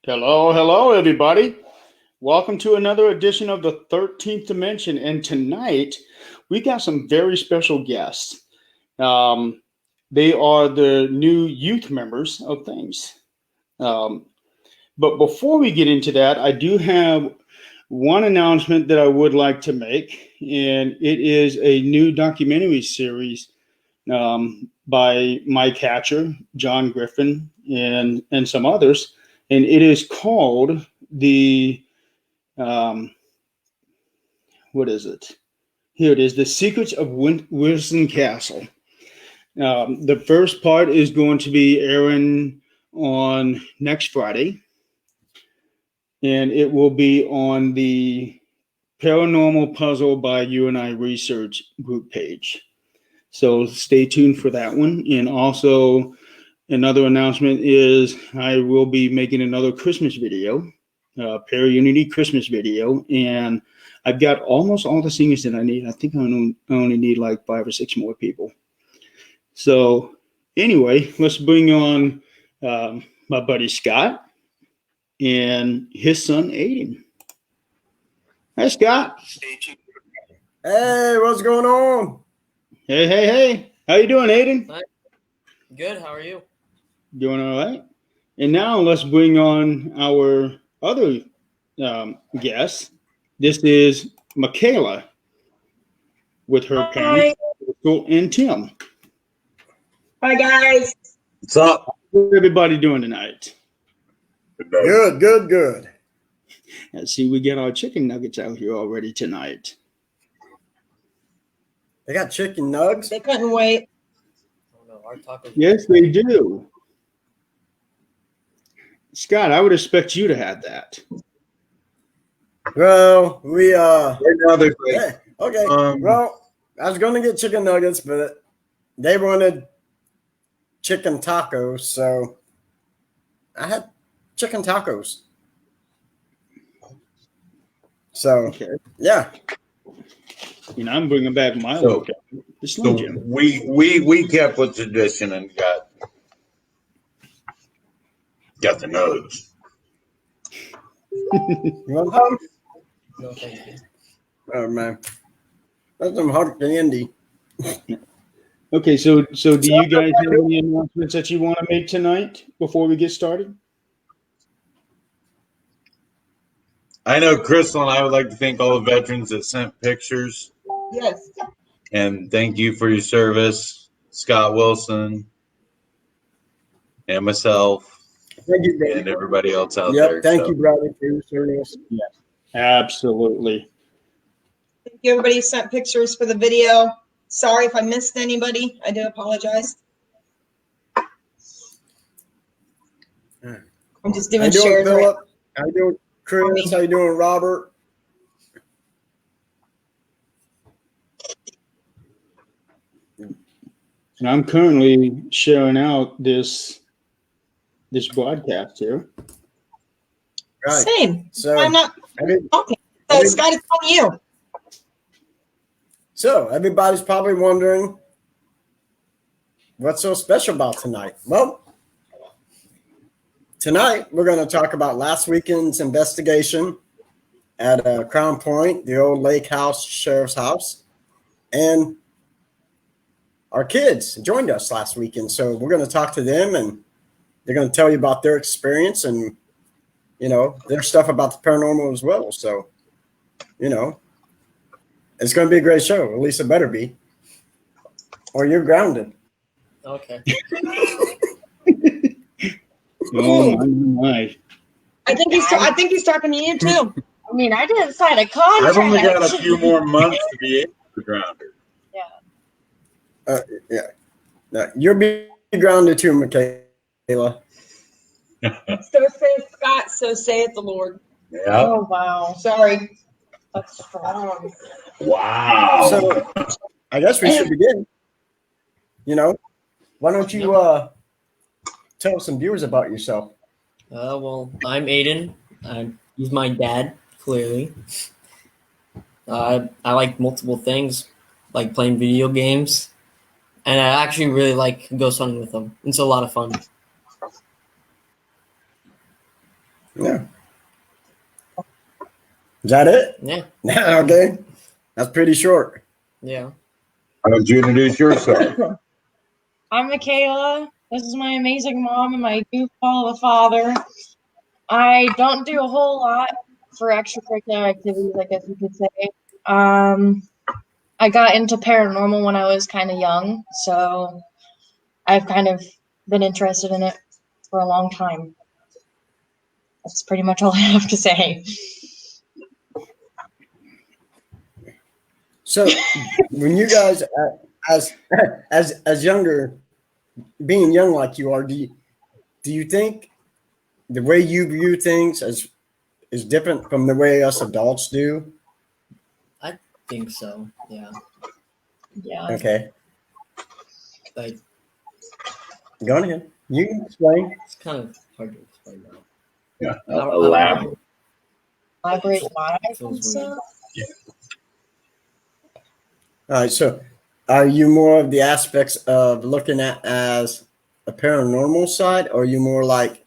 Hello, hello, everybody. Welcome to another edition of the 13th Dimension. And tonight, we got some very special guests. Um, they are the new youth members of things. Um, but before we get into that, I do have one announcement that I would like to make, and it is a new documentary series by Mike Hatcher, John Griffin, and some others, and it is called the um, what is it? Here it is, The Secrets of Wilson Castle. The first part is going to be airing on next Friday, and it will be on the Paranormal Puzzle by You and I Research group page. So stay tuned for that one. And also, another announcement is I will be making another Christmas video, Para Unity Christmas video, and I've got almost all the singers that I need. I think I only need like 5 or 6 more people. So anyway, let's bring on my buddy Scott and his son Aiden. Hi, Scott. Hey, what's going on? Hey. How you doing, Aiden? Hi. Good. How are you? Doing all right. And now let's bring on our other guest. This is Michaela with her parents, Crystal and Tim. Hi, guys. What's up? How's everybody doing tonight? Good. Let's see, we get our chicken nuggets out here already tonight. They got chicken nugs? They couldn't wait. Oh no, our tacos. Yes, they do. Scott, I would expect you to have that. Well, we Right now they're great. yeah, okay. Well, I was gonna get chicken nuggets, but they wanted chicken tacos, so I had chicken tacos. So Okay. yeah. You know, I'm bringing back my local. The Slim So Jim. we kept with tradition and got the nugs. You want some? No, thank you. Oh man. That's some hard candy. Okay, so do you guys have any announcements that you want to make tonight before we get started? I know Crystal and I would like to thank all the veterans that sent pictures Yes. and thank you for your service, Scott Wilson and myself Thank you, and everybody else out Yep, there. thank So, you, brother, for your service. Absolutely. Thank you, everybody who sent pictures for the video. Sorry if I missed anybody. I do apologize. I'm just How doing you doing, shares. Right. Philip? How you doing, Chris? How you doing, Robert? And I'm currently sharing out this broadcast here. Right. Same. So I'm not I mean, talking. I So mean- Scott, it's on you. So everybody's probably wondering what's so special about tonight. Well, tonight we're going to talk about last weekend's investigation at Crown Point, the old Lake House Sheriff's House, and our kids joined us last weekend. So we're going to talk to them, and they're going to tell you about their experience and their stuff about the paranormal as well. So it's going to be a great show. At least it better be. Or you're grounded. Okay. Oh my. I think he's talking to you too. I mean, I didn't sign a I've contract. only got a few more months to be able to ground her. No, you'll be grounded too, Michaela. So saith Scott, so saith the Lord. Yeah. Oh, wow. Sorry. That's strong. Wow. So I guess we should begin. Why don't you tell some viewers about yourself? Well, I'm Aiden. He's my dad, clearly. I like multiple things, like playing video games, and I actually really like ghost hunting with him. It's a lot of fun. Yeah. Is that it? Yeah. Okay. That's pretty short. Yeah. Why don't you introduce yourself? I'm Michaela. This is my amazing mom and my goofball of a father. I don't do a whole lot for extracurricular activities, I guess you could say. I got into paranormal when I was kind of young, so I've kind of been interested in it for a long time. That's pretty much all I have to say. So, when you guys, as younger, being young like you are, do you think the way you view things is different from the way us adults do? I think so. Yeah. Yeah. Okay, Like, go ahead. You can explain. it's kind of hard to explain now. Yeah, I don't elaborate. know. Elaborate why I Feels think weird. so. All right. So, are you more of the aspects of looking at as a paranormal side, or are you more like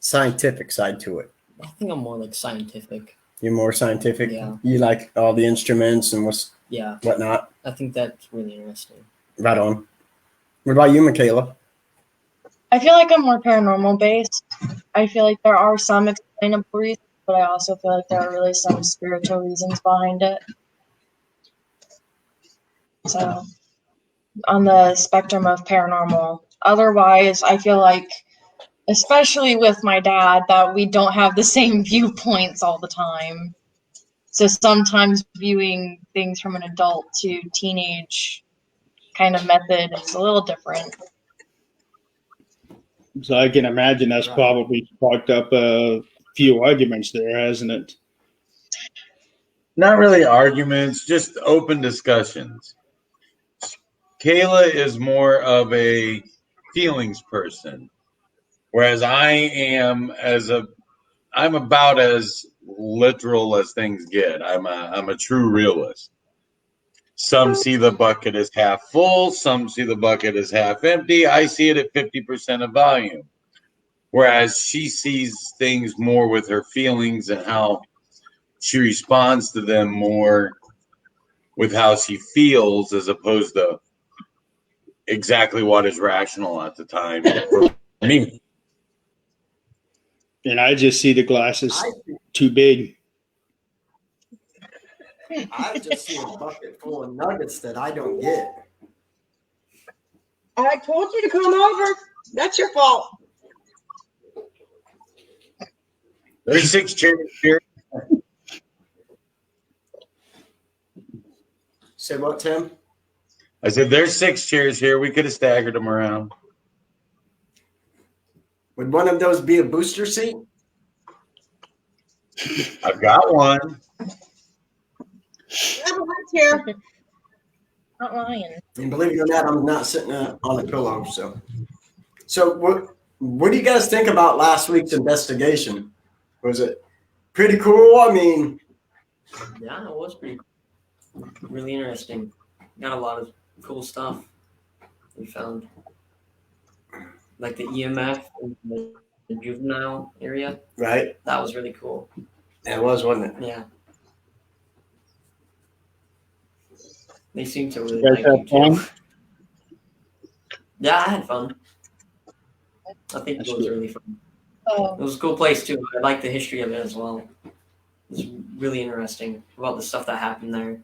scientific side to it? I think I'm more like scientific. You're more scientific. Yeah. You like all the instruments and Yeah. whatnot. I think that's really interesting. Right on. What about you, Michaela? I feel like I'm more paranormal based. I feel like there are some explainable reasons, but I also feel like there are really some spiritual reasons behind it. So, on the spectrum of paranormal. Otherwise, I feel like, especially with my dad, that we don't have the same viewpoints all the time. So sometimes viewing things from an adult to teenage kind of method is a little different. So I can imagine that's probably sparked up a few arguments there, hasn't it? Not really arguments, just open discussions. Kayla is more of a feelings person, whereas I'm about as literal as things get. I'm a true realist. Some see the bucket as half full, some see the bucket as half empty. I see it at 50% of volume. Whereas she sees things more with her feelings and how she responds to them more with how she feels as opposed to exactly what is rational at the time for me. And I just see the glasses too big. I just see a bucket full of nuggets that I don't get. I told you to come over. That's your fault. There's 6 chairs here. Say what, Tim? I said, there's 6 chairs here. We could have staggered them around. Would one of those be a booster seat? I've got one. I have a high chair. Not lying. And believe it or not, I'm not sitting on a pillow. So what do you guys think about last week's investigation? Was it pretty cool? I mean, Yeah, it was pretty cool. Really interesting. Got a lot of cool stuff we found. Like the EMF in the juvenile area. right? That was really cool. It was, wasn't it? Yeah. They seem to really You guys like you have too. fun? Yeah, I had fun. I think That's it was good. really fun. Oh, It was a cool place too. I like the history of it as well. It's really interesting about the stuff that happened there.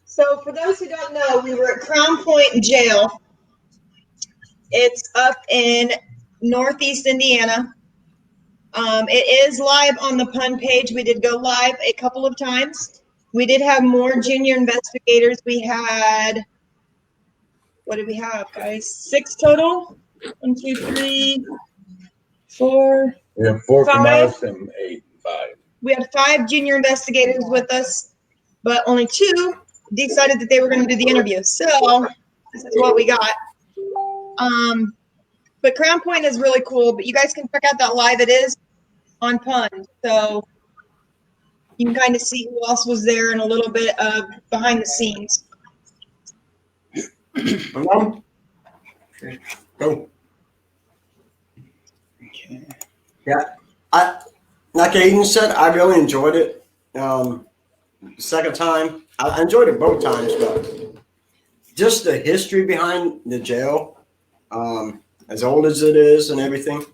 So for those who don't know, we were at Crown Point Jail. It's up in Northeast Indiana. It is live on the Pun page. We did go live a couple of times. We did have more junior investigators. We had, what did we have, guys? 6 total? 1, 2, 3, 4. We have 4 from 5. us and 8 and 5. We had 5 junior investigators with us, but only 2 decided that they were going to do the interview. So this is what we got. But Crown Point is really cool. But you guys can check out that live. It is on Pun, so you can kind of see who else was there and a little bit of behind the scenes. Go. Like Aiden said, I really enjoyed it. Second time, I enjoyed it both times, but just the history behind the jail, as old as it is and everything,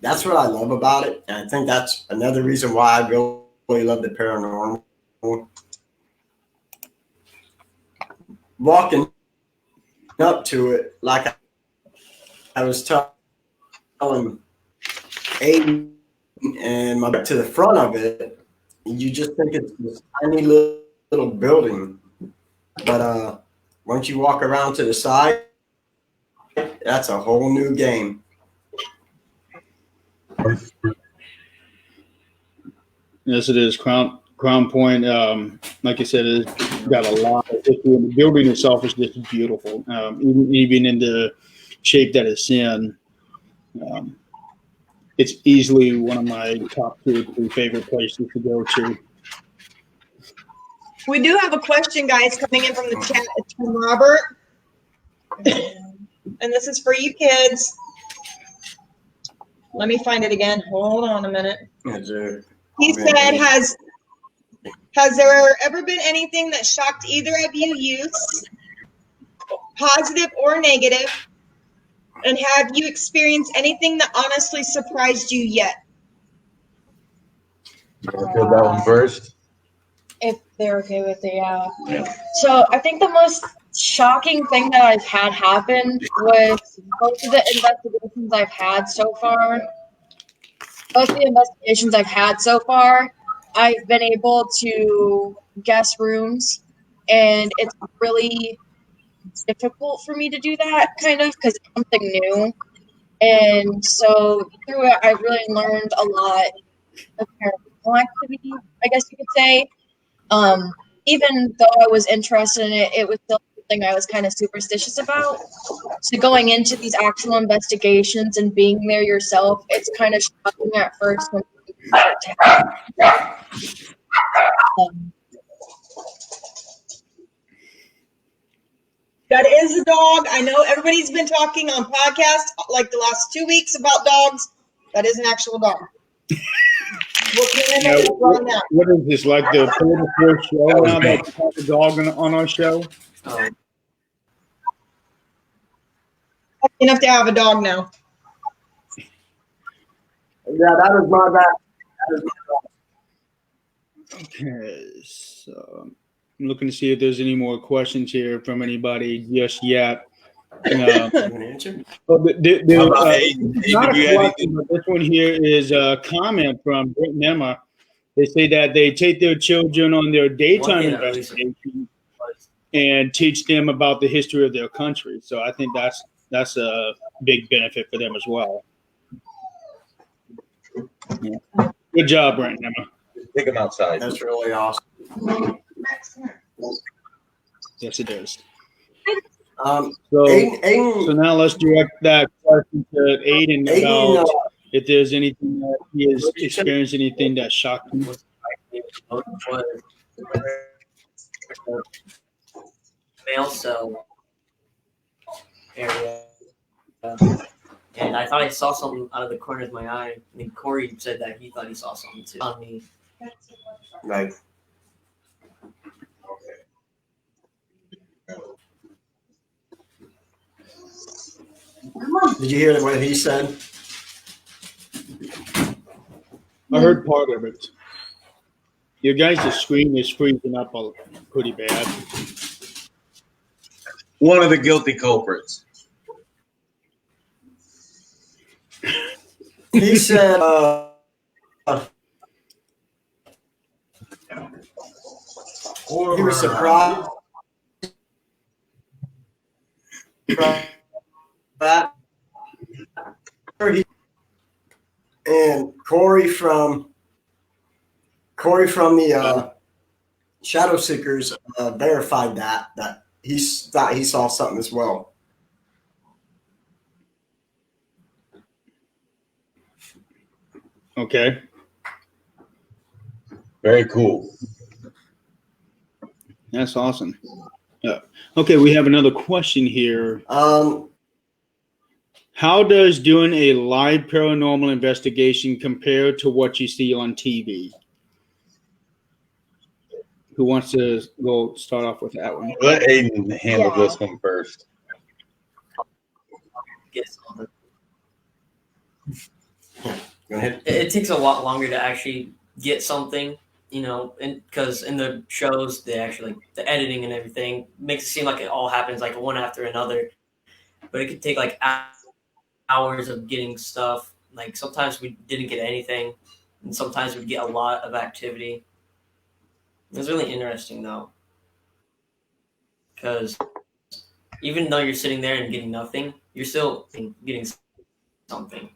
that's what I love about it. And I think that's another reason why I really love the paranormal. Walking up to it, like I was telling Aiden and my to the front of it, you just think it's this tiny little building. But once you walk around to the side, that's a whole new game. Yes, it is. Crown Point, like I said, it's got a lot of history. The building itself is just beautiful, even in the shape that it's in. It's easily one of my top 2 or 3 favorite places to go to. We do have a question, guys, coming in from the chat. It's from Robert. And this is for you kids. Let me find it again. Hold on a minute. He said, has there ever been anything that shocked either of you youths, positive or negative? And have you experienced anything that honestly surprised you yet? I'll do that one first. If they're okay with it, yeah. So I think the most shocking thing that I've had happen was most of the investigations I've had so far. I've been able to guess rooms, and it's really difficult for me to do that, kind of, because it's something new. And so through it, I really learned a lot of paranormal activity, I guess you could say. Even though I was interested in it, it was still something I was kind of superstitious about. So going into these actual investigations and being there yourself, it's kind of shocking at first. That is a dog. I know everybody's been talking on podcasts like the last 2 weeks about dogs. That is an actual dog. What is this, like the 4th show now that you have a dog on our show? Enough to have a dog now. Yeah, that was my bad. Okay, so I'm looking to see if there's any more questions here from anybody just yet. Not a question, but this one here is a comment from Britt and Emma. They say that they take their children on their daytime investigation and teach them about the history of their country. So I think that's a big benefit for them as well. Yeah. Good job, Brent and Emma. Take them outside. That's really awesome. Yes, it is. So So now let's direct that question to Aiden about if there's anything that he has experienced, anything that shocked him. Mail cell area. And I thought I saw something out of the corner of my eye. And then Corey said that he thought he saw something too on me. Right. Did you hear what he said? I heard part of it. Your guys' screen is freezing up pretty bad. One of the guilty culprits. He said he was surprised that and Corey from the Shadow Seekers verified that he thought he saw something as well. Okay. Very cool. That's awesome. Yeah. Okay, we have another question here. How does doing a live paranormal investigation compare to what you see on TV? Who wants to go start off with that one? Let Aiden handle Yeah. this one first. Get something. Go ahead. It takes a lot longer to actually get something, because in the shows they actually like the editing and everything makes it seem like it all happens like one after another, but it could take like hours of getting stuff. Like sometimes we didn't get anything, and sometimes we'd get a lot of activity. It was really interesting though, because even though you're sitting there and getting nothing, you're still getting something.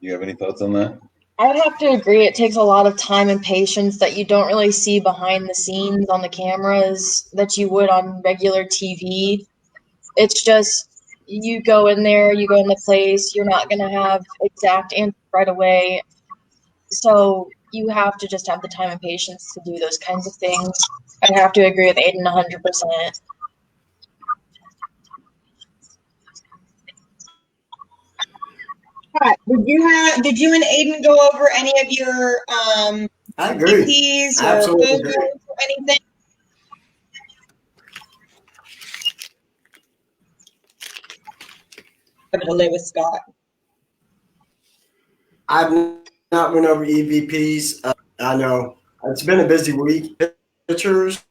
You have any thoughts on that? I would have to agree. It takes a lot of time and patience that you don't really see behind the scenes on the cameras that you would on regular TV. It's just you go in there, you go in the place, you're not going to have exact answers right away. So you have to just have the time and patience to do those kinds of things. I have to agree with Aiden 100%. Pat, did you and Aiden go over any of your I agree. EPs or Absolutely photos agree. or anything? I believe with Scott. I've not went over EVPs. I know it's been a busy week. Pictures,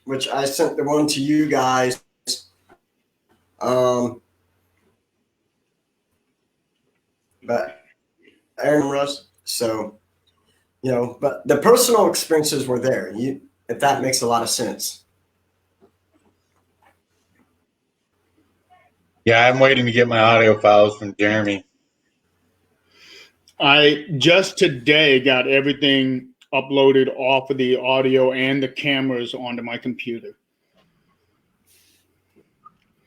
which I sent the one to you guys. But Aaron Russ. So, but the personal experiences were there. If that makes a lot of sense. Yeah, I'm waiting to get my audio files from Jeremy. I just today got everything uploaded off of the audio and the cameras onto my computer.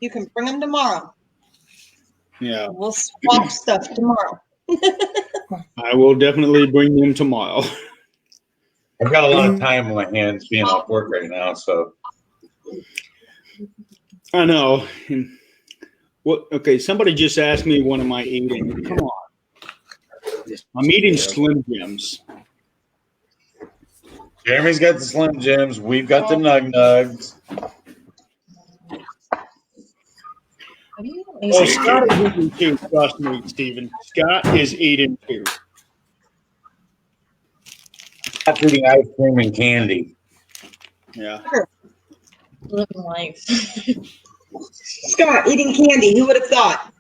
You can bring them tomorrow. Yeah, We'll swap stuff tomorrow. I will definitely bring them tomorrow. I've got a lot of time on my hands being off work right now, so I know. What? Okay, somebody just asked me, what am I eating? Come on. I'm eating Slim Jims. Jeremy's got the Slim Jims. We've got the Nug Nugs. Oh, Scott is eating too. Trust me, Stephen. Scott is eating too. I'm eating ice cream and candy. Yeah. Living life. Scott eating candy. Who would have thought?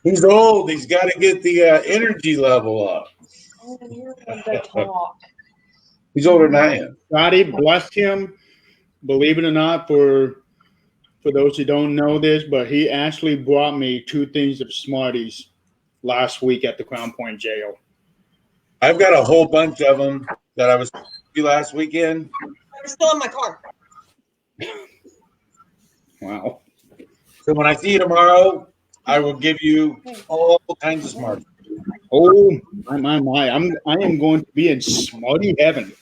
He's old. He's got to get the energy level up. Oh, you're going to talk. He's older than I am. Scotty, bless him. Believe it or not, for those who don't know this, but he actually brought me 2 things of Smarties last week at the Crown Point jail. I've got a whole bunch of them that I was last weekend. They're still in my car. Wow. So when I see you tomorrow, I will give you all kinds of Smarties. Oh my! I am going to be in Smartie heaven.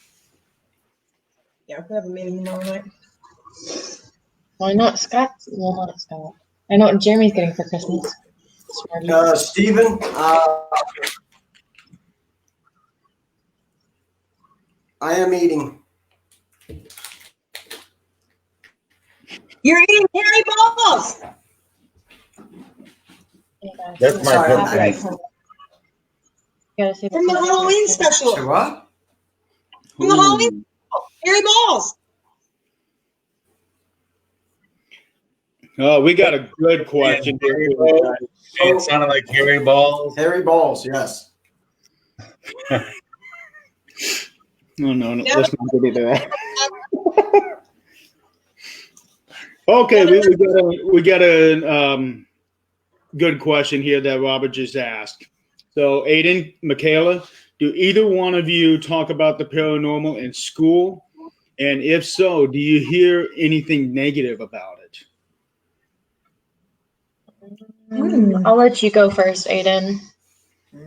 Yeah, we have a meeting tomorrow night. Why not Scott? Well, not Scott. I know what Jeremy's getting for Christmas. Smarties. Stephen, I am eating. You're eating Harry balls. That's my Sorry, kryptonite. From the Halloween special. Say what? From the Halloween special. Harry balls. Oh, we got a good question. It sounded like Harry Balls. Harry balls, yes. No. Let's not get into that. Okay, we got a good question here that Robert just asked. So, Aiden, Michaela, do either one of you talk about the paranormal in school? And if so, do you hear anything negative about it? I'll let you go first, Aiden. I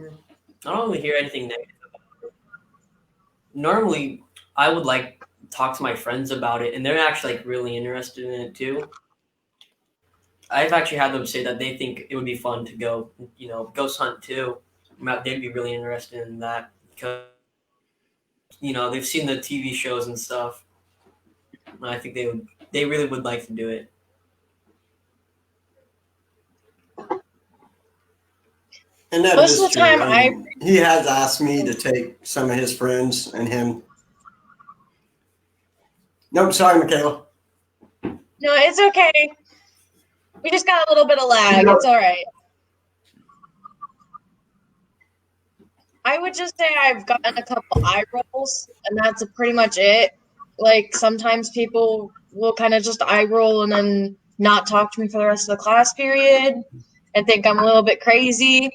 don't really hear anything negative about it. Normally, I would like talk to my friends about it, and they're actually like really interested in it too. I've actually had them say that they think it would be fun to go, ghost hunt too. They'd be really interested in that because they've seen the TV shows and stuff. And I think they really would like to do it. And that Most is of the true. time, he has asked me to take some of his friends and him. Nope, sorry, Michaela. No, it's okay. We just got a little bit of lag. It's all right. I would just say I've gotten a couple eye rolls, and that's pretty much it. Like, sometimes people will kind of just eye roll and then not talk to me for the rest of the class period and think I'm a little bit crazy.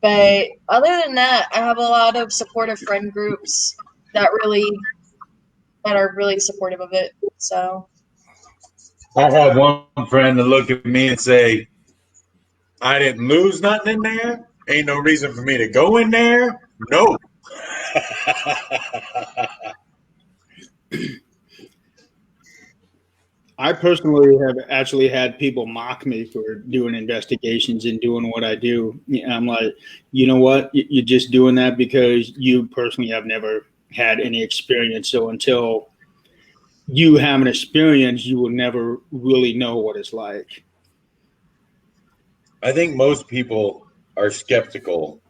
But other than that, I have a lot of supportive friend groups that are really supportive of it. So I had one friend to look at me and say, I didn't lose nothing in there. Ain't no reason for me to go in there. No. I personally have actually had people mock me for doing investigations and doing what I do. I'm like, you know what? You're just doing that because you personally have never had any experience. So until you have an experience, you will never really know what it's like. I think most people are skeptical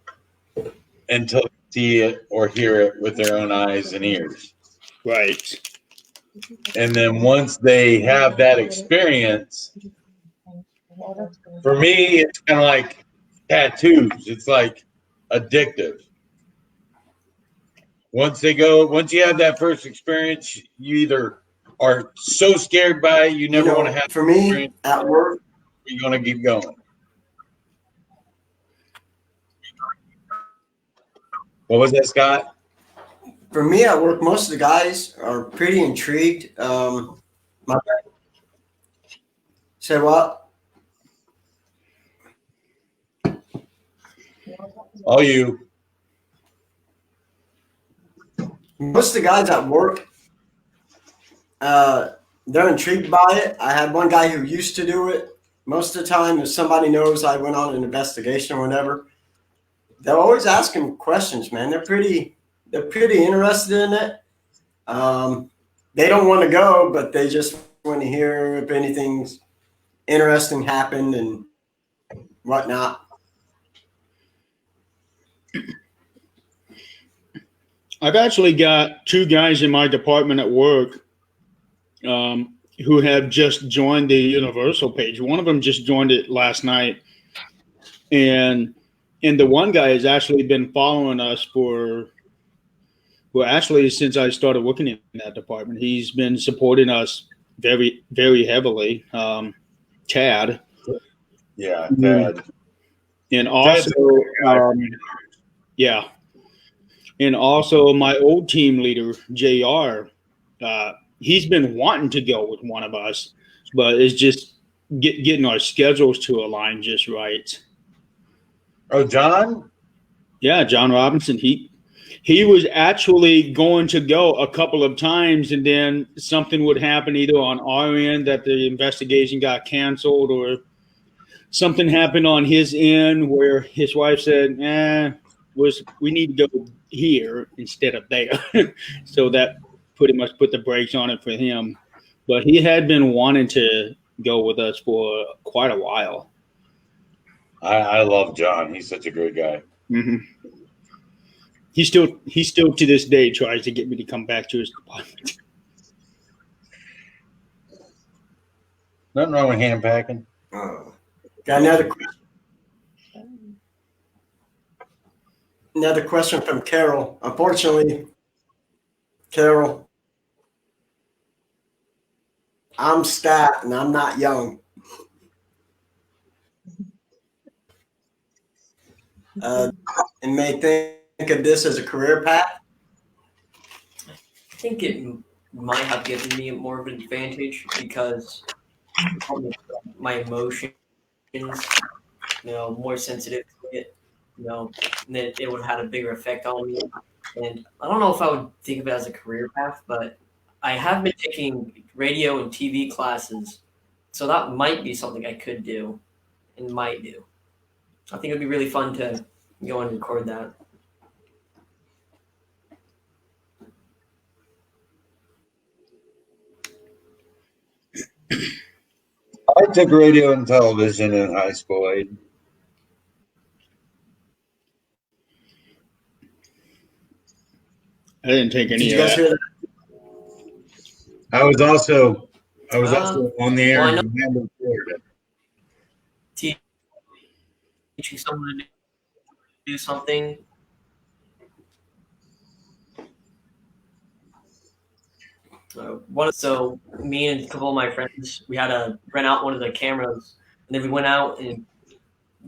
until they see it or hear it with their own eyes and ears. Right. And then once they have that experience, for me, it's kind of like tattoos. It's like addictive. Once you have that first experience, you either are so scared by it, you never want to have. For me, at work, you're going to keep going. What was that, Scott? For me at work, most of the guys are pretty intrigued. Say what? All you. Most of the guys at work, they're intrigued by it. I had one guy who used to do it. Most of the time, if somebody knows I went on an investigation or whatever, they'll always ask him questions, man. They're pretty interested in it. They don't want to go, but they just want to hear if anything's interesting happened and whatnot. I've actually got two guys in my department at work who have just joined the Universal page. One of them just joined it last night, and the one guy has actually been following us since I started working in that department. He's been supporting us very, very heavily. Chad. Yeah, Chad. And also, yeah. And also my old team leader, JR, he's been wanting to go with one of us, but it's just getting our schedules to align just right. Oh, John? Yeah, John Robinson. He was actually going to go a couple of times, and then something would happen either on our end that the investigation got canceled, or something happened on his end where his wife said, we need to go here instead of there. So that pretty much put the brakes on it for him. But he had been wanting to go with us for quite a while. I love John. He's such a great guy. Mm-hmm. He still to this day tries to get me to come back to his department. Nothing wrong with hand packing. Got another question from Carol. Unfortunately, Carol, I'm stat and I'm not young. And may think of this as a career path. I think it might have given me more of an advantage because my emotions, more sensitive to it, that it would have had a bigger effect on me. And I don't know if I would think of it as a career path, but I have been taking radio and TV classes, so that might be something I could do and might do. I think it'd be really fun to go and record that. I took radio and television in high school. Aiden. I didn't take any Did you of guys that. hear that? I was also on the air well, I in Orlando, Florida. Teaching someone to do something. So me and a couple of my friends, we had to rent out one of the cameras, and then we went out and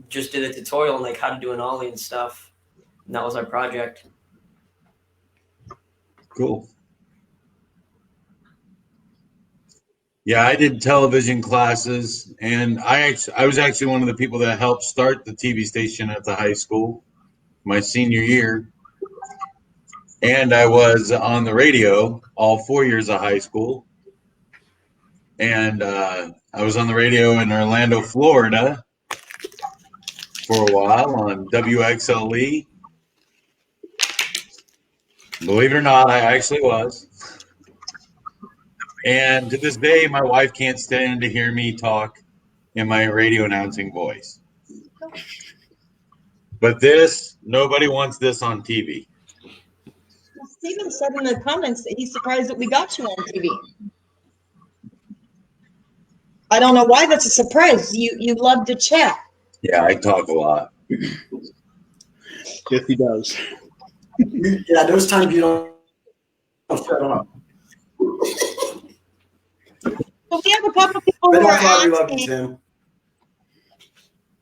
just did a tutorial on like how to do an ollie and stuff. And that was our project. Cool. Yeah, I did television classes, and I was actually one of the people that helped start the TV station at the high school my senior year. And I was on the radio all 4 years of high school. And I was on the radio in Orlando, Florida for a while on WXLE. Believe it or not, I actually was. And to this day, my wife can't stand to hear me talk in my radio announcing voice. But nobody wants this on TV. Steven said in the comments that he's surprised that we got you on TV. I don't know why that's a surprise. You love to chat. Yeah, I talk a lot. Yes, he does. Yeah, those times you don't shut up. So we have a couple people But who are that's why we love you, asking. Tim.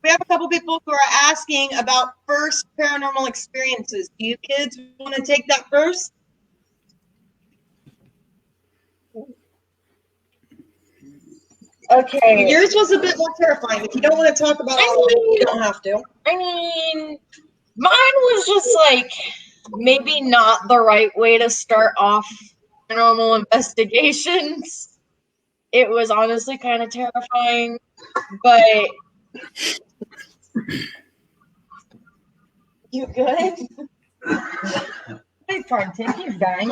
We have a couple people who are asking about first paranormal experiences. Do you kids want to take that first? Okay. Yours was a bit more terrifying. If you don't want to talk about all of it, you don't have to. I mean, mine was just like maybe not the right way to start off paranormal investigations. It was honestly kind of terrifying, but you good? Hey, Tim, he's dying.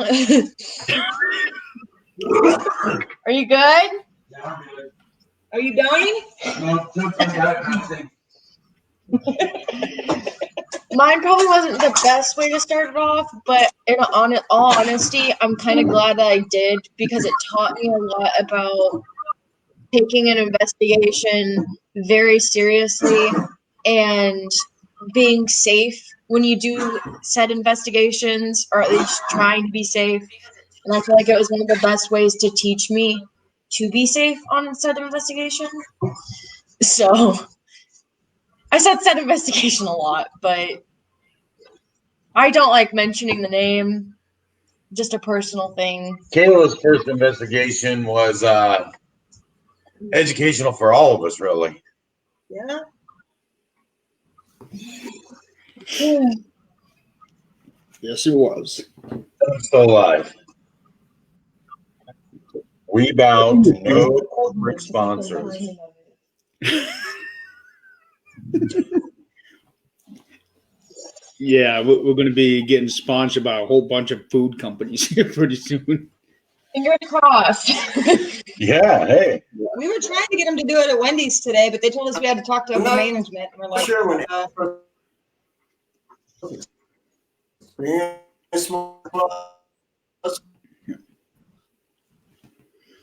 Are you good? Are you dying? Mine probably wasn't the best way to start it off, but in all honesty, I'm kind of glad that I did because it taught me a lot about taking an investigation very seriously and being safe when you do said investigations, or at least trying to be safe. And I feel like it was one of the best ways to teach me to be safe on said investigation. So I said investigation a lot, but I don't like mentioning the name. Just a personal thing. Kayla's first investigation was educational for all of us, really. Yeah. Yes, it was. I'm still alive. We bow to no corporate sponsors. Yeah, we're going to be getting sponsored by a whole bunch of food companies here pretty soon. Fingers crossed. Yeah, hey. We were trying to get them to do it at Wendy's today, but they told us we had to talk to I'm not management. And we're like, Sure, when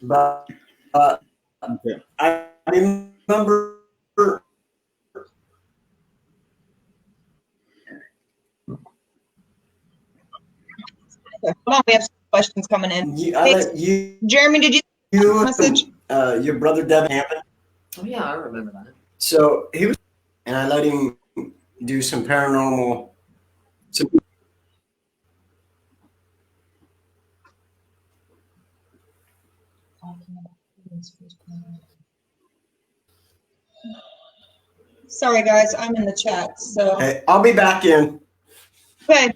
but Okay. I remember hold on, we have some questions coming in. you, Jeremy, did you message? your brother Devin Hampton. Oh yeah, I remember that. So he was, and I let him do some paranormal. Sorry, guys, I'm in the chat. So Hey, I'll be back in. okay.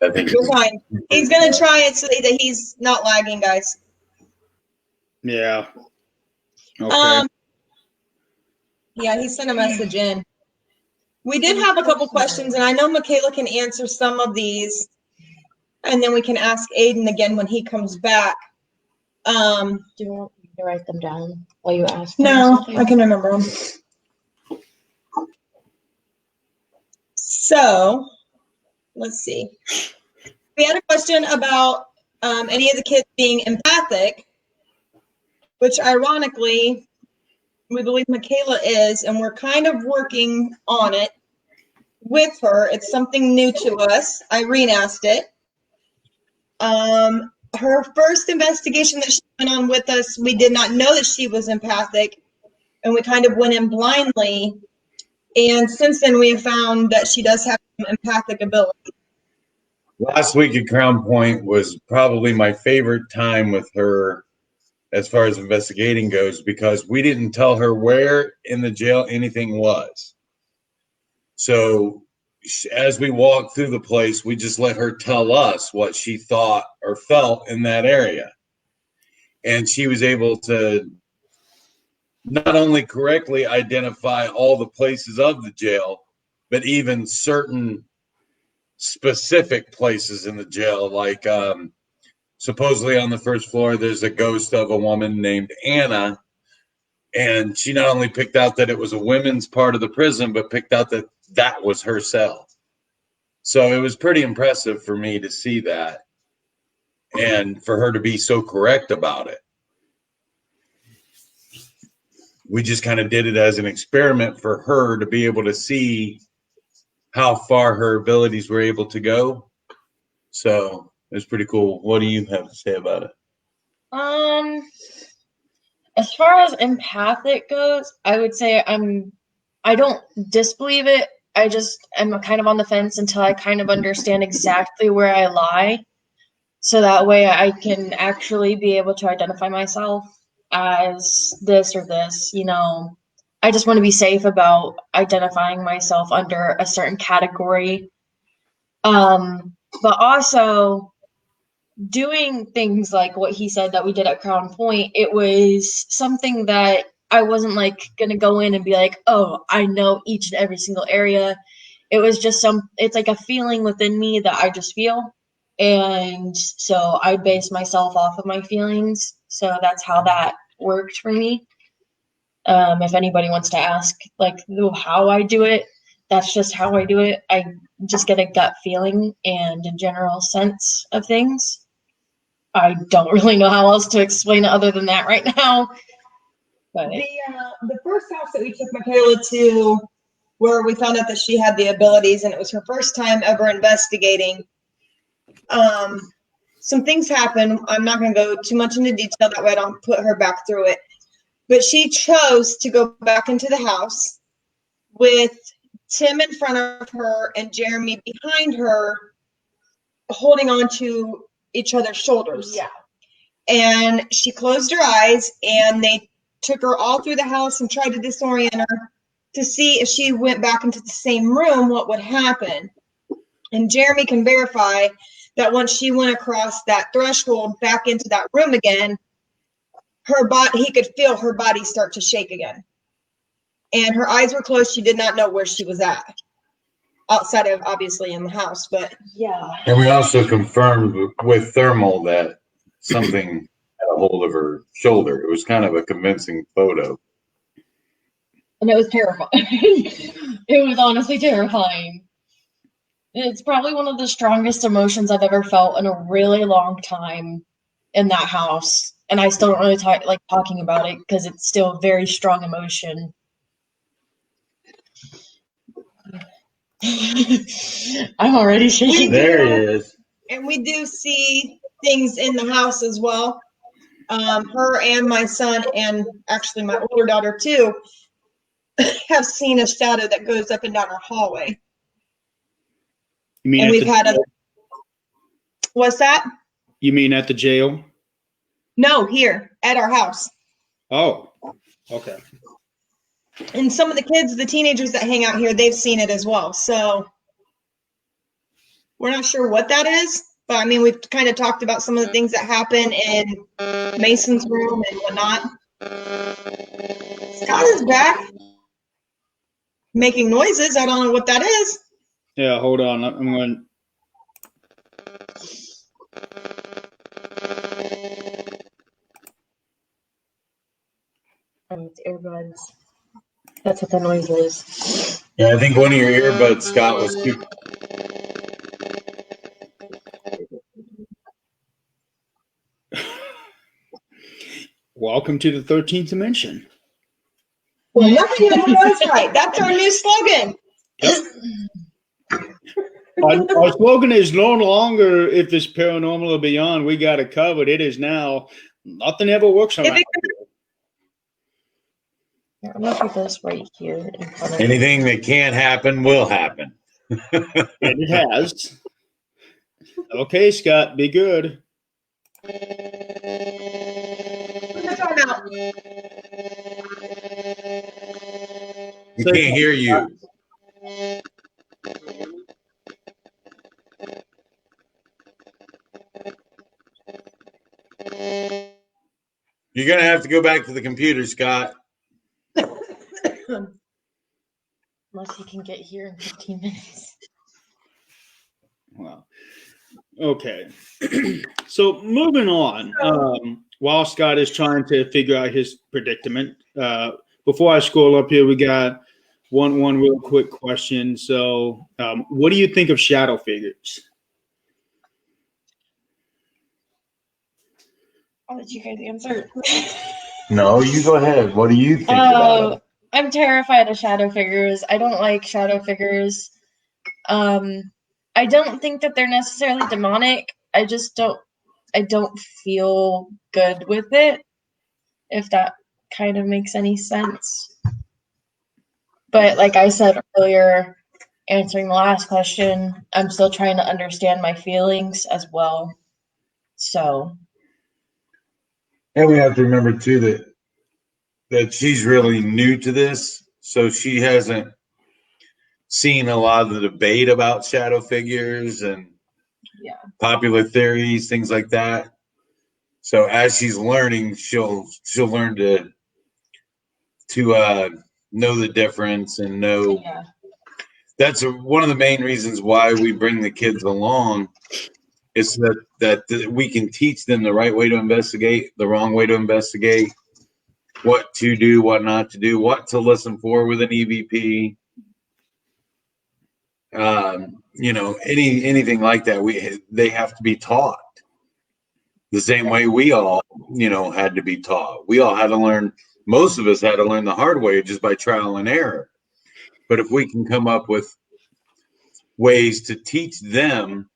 I think You're fine. He's gonna try it so that he's not lagging, guys. Yeah. Okay. Yeah, he sent a message in. We did have a couple questions, and I know Michaela can answer some of these, and then we can ask Aiden again when he comes back. Do you want me to write them down while you ask? them No, something? I can remember them. So, let's see. We had a question about any of the kids being empathic, which ironically, we believe Michaela is, and we're kind of working on it with her. It's something new to us. Irene asked it. Her first investigation that she went on with us, we did not know that she was empathic, and we kind of went in blindly. And since then, we have found that she does have some empathic ability. Last week at Crown Point was probably my favorite time with her as far as investigating goes, because we didn't tell her where in the jail anything was. So as we walked through the place, we just let her tell us what she thought or felt in that area. And she was able to not only correctly identify all the places of the jail, but even certain specific places in the jail, like supposedly on the first floor, there's a ghost of a woman named Anna. And she not only picked out that it was a women's part of the prison, but picked out that that was her cell. So it was pretty impressive for me to see that and for her to be so correct about it. We just kind of did it as an experiment for her to be able to see how far her abilities were able to go. So it was pretty cool. What do you have to say about it? As far as empathic goes, I would say I don't disbelieve it. I just am kind of on the fence until I kind of understand exactly where I lie. So that way I can actually be able to identify myself as this or this, I just want to be safe about identifying myself under a certain category. But also doing things like what he said that we did at Crown Point, it was something that I wasn't like gonna go in and be like, oh, I know each and every single area. It was just it's like a feeling within me that I just feel. And so I base myself off of my feelings. So that's how that worked for me. If anybody wants to ask like how I do it, that's just how I do it. I just get a gut feeling and a general sense of things. I don't really know how else to explain it other than that right now. But The first house that we took Michaela to, where we found out that she had the abilities, and it was her first time ever investigating, some things happened. I'm not going to go too much into detail, that way I don't put her back through it. But she chose to go back into the house with Tim in front of her and Jeremy behind her, holding on to each other's shoulders. yeah. And she closed her eyes, and they took her all through the house and tried to disorient her to see if she went back into the same room, what would happen. And Jeremy can verify that once she went across that threshold back into that room again, he could feel her body start to shake again. And her eyes were closed. She did not know where she was at, outside of obviously in the house, but Yeah. And we also confirmed with thermal that something had a hold of her shoulder. It was kind of a convincing photo. And it was terrifying. It was honestly terrifying. It's probably one of the strongest emotions I've ever felt in a really long time in that house. And I still don't really like talking about it because it's still a very strong emotion. I'm already shaking. There he is. and we do see things in the house as well. Her and my son, and actually my older daughter too, have seen a shadow that goes up and down our hallway. You mean And at we've the had jail? What's that? You mean at the jail? No, here at our house. Oh, okay. And some of the kids, the teenagers that hang out here, they've seen it as well. So We're not sure what that is, but I mean, we've kind of talked about some of the things that happen in Mason's room and whatnot. Scott is back, making noises. I don't know what that is. Yeah, hold on. I'm going. It's earbuds. That's what the noise is. Yeah, I think one of your earbuds, Scott, was too. Welcome to the 13th dimension. Well, nothing ever goes right. That's our new slogan. Our slogan is no longer if it's paranormal or beyond, we got it covered. It is now nothing ever works around. I'm gonna put this right here in front of me. Anything that can't happen will happen. And it has. Okay, Scott, be good. Put the phone out. We can't hear you. You're going to have to go back to the computer, Scott. Unless he can get here in 15 minutes. Wow. Okay. So moving on, while Scott is trying to figure out his predicament, before I scroll up here, we got one real quick question. So what do you think of shadow figures? I'll let you guys answer. No, you go ahead. What do you think about them? I'm terrified of shadow figures. I don't like shadow figures. I don't think that they're necessarily demonic. I don't feel good with it, if that kind of makes any sense. But like I said earlier, answering the last question, I'm still trying to understand my feelings as well. So. And we have to remember too that she's really new to this, so she hasn't seen a lot of the debate about shadow figures and popular theories, things like that. So as she's learning, she'll learn to know the difference and know. Yeah. That's one of the main reasons why we bring the kids along. Is that we can teach them the right way to investigate, the wrong way to investigate, what to do, what not to do, what to listen for with an EVP. Anything like that. They have to be taught the same way we all, had to be taught. We all had to learn. Most of us had to learn the hard way just by trial and error. But if we can come up with ways to teach them,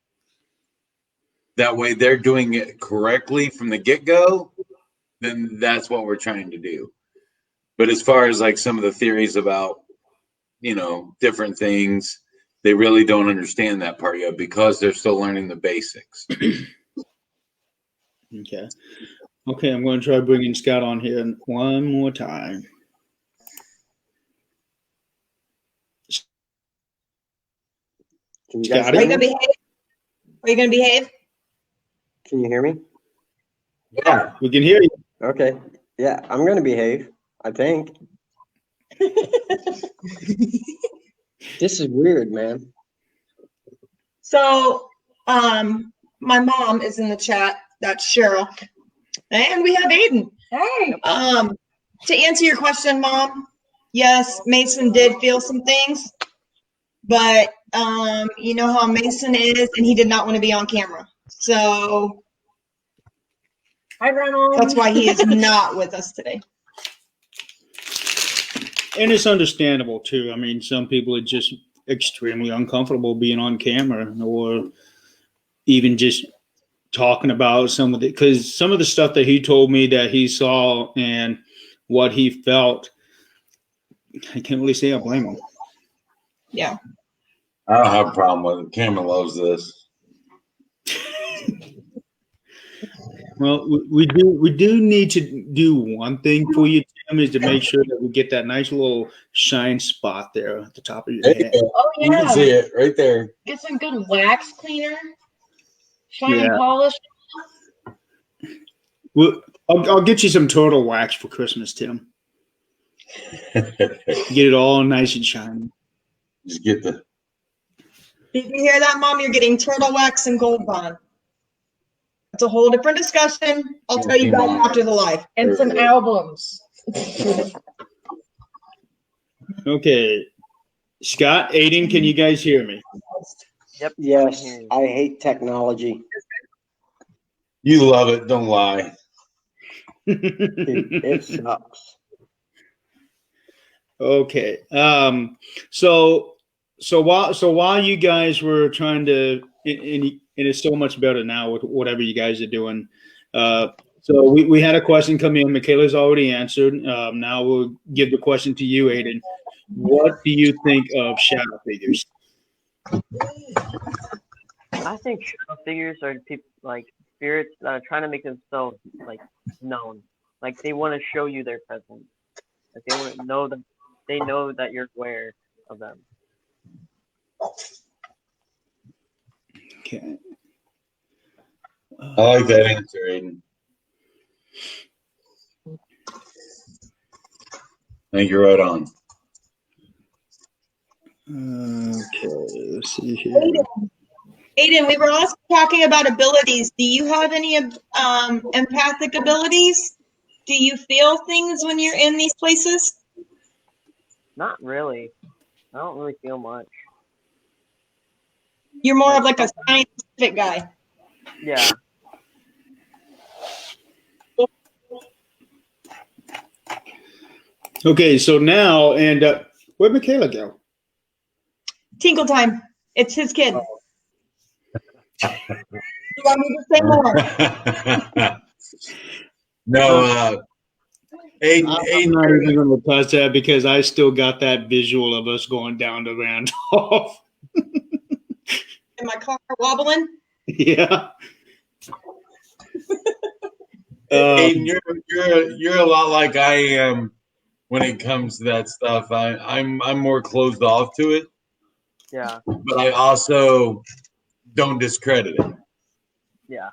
that way they're doing it correctly from the get-go, then that's what we're trying to do. But as far as like some of the theories about, different things, they really don't understand that part yet because they're still learning the basics. Okay. Okay, I'm going to try bringing Scott on here one more time. Can you guys Scotty? Are you hear gonna me? behave? Are you gonna behave? Can you hear me? Yeah, we can hear you. Okay. Yeah, I'm going to behave, I think. This is weird, man. So, my mom is in the chat. That's Cheryl, and we have Aiden. Hey. To answer your question, Mom, yes, Mason did feel some things, but you know how Mason is, and he did not want to be on camera. So Hi, Ronald. that's why he is not with us today. And it's understandable too. I mean, some people are just extremely uncomfortable being on camera or even just talking about some of the stuff that he told me that he saw and what he felt. I can't really say I blame him. Yeah. I don't have a problem with it. Cameron loves this. Well, we do need to do one thing for you, Tim, is to make sure that we get that nice little shine spot there at the top of your There you head. go. Oh You can yeah, see it right there. get some good wax cleaner, shine Yeah. and polish. Well, I'll get you some turtle wax for Christmas, Tim. Get it all nice and shiny. Just get the. Did you hear that, Mom? You're getting turtle wax and gold bond. It's a whole different discussion. I'll tell you guys after the live. And some albums. Okay. Scott, Aiden, can you guys hear me? Yes, I hate technology. You love it. Don't lie. It sucks. Okay. So while you guys were trying to, and it's so much better now with whatever you guys are doing. So we had a question come in. Michaela's already answered. Now we'll give the question to you, Aiden. What do you think of shadow figures? I think shadow figures are people like spirits that are trying to make themselves like known. Like they want to show you their presence. Like they want to know that they know that you're aware of them. Okay. I like that answer, Aiden. I think you're right on. Okay, let's see here. Aiden, we were also talking about abilities. Do you have any empathic abilities? Do you feel things when you're in these places? Not really. I don't really feel much. You're more of like a scientific guy. Yeah. Okay, so now, and where'd Michaela go? Tinkle time. It's his kid. You want me to say more? No, Aiden, I'm not even going to touch that because I still got that visual of us going down to Randolph. In my car wobbling. Yeah. Aiden, you're a lot like I am when it comes to that stuff. I'm more closed off to it, Yeah. but I also don't discredit it. Yeah.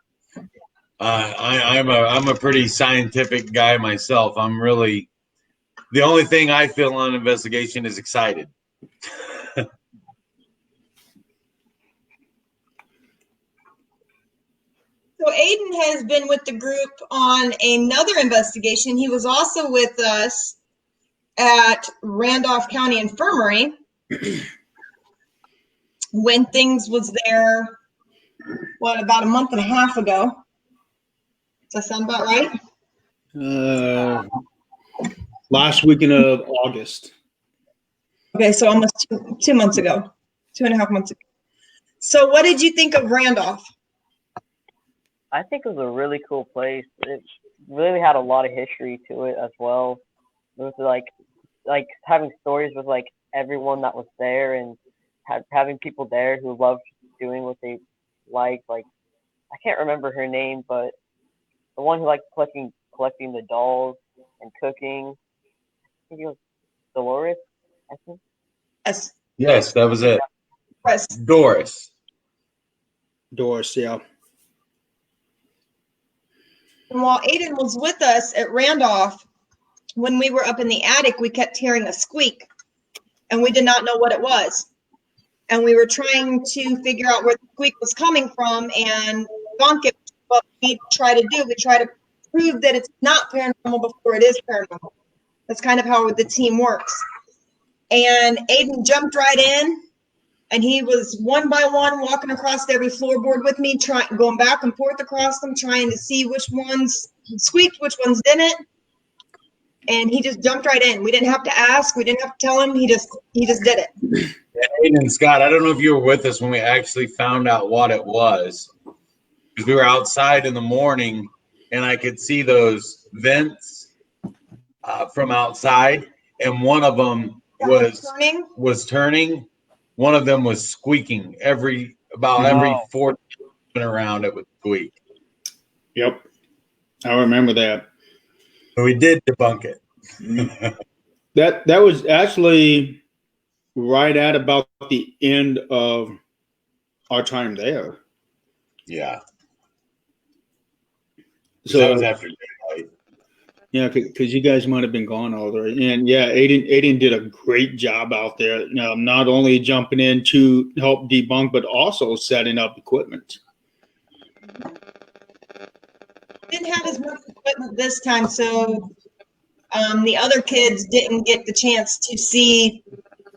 I'm a pretty scientific guy myself. I'm really the only thing I feel on investigation is excited. So Aiden has been with the group on another investigation. He was also with us at Randolph County Infirmary when things was there, about a month and a half ago. Does that sound about right? Last weekend of August. Okay, so almost 2 months ago, 2.5 months ago. So what did you think of Randolph? I think it was a really cool place. It really had a lot of history to it as well. It was like having stories with like everyone that was there and having people there who loved doing what they liked. Like I can't remember her name, but the one who liked collecting the dolls and cooking. I think it was Dolores. I think. Yes, that was it. Yes. Doris. Doris, yeah. And while Aiden was with us at Randolph, when we were up in the attic, we kept hearing a squeak, and we did not know what it was. And we were trying to figure out where the squeak was coming from and bonk it. What we try to do, we try to prove that it's not paranormal before it is paranormal. That's kind of how the team works. And Aiden jumped right in, and he was one by one walking across every floorboard with me, going back and forth across them, trying to see which ones squeaked, which ones didn't. And he just jumped right in. We didn't have to ask. We didn't have to tell him. He just did it. Yeah, Aiden, Scott, I don't know if you were with us when we actually found out what it was. Because we were outside in the morning, and I could see those vents from outside, and one of them was turning. One of them was squeaking every 4 around it would squeak. Yep. I remember that. But we did debunk it. That was actually right at about the end of our time there. Yeah. So that was after daylight. yeah, because you guys might have been gone all there. And yeah, Aiden did a great job out there. Not only jumping in to help debunk, but also setting up equipment. Didn't have as much equipment this time, so the other kids didn't get the chance to see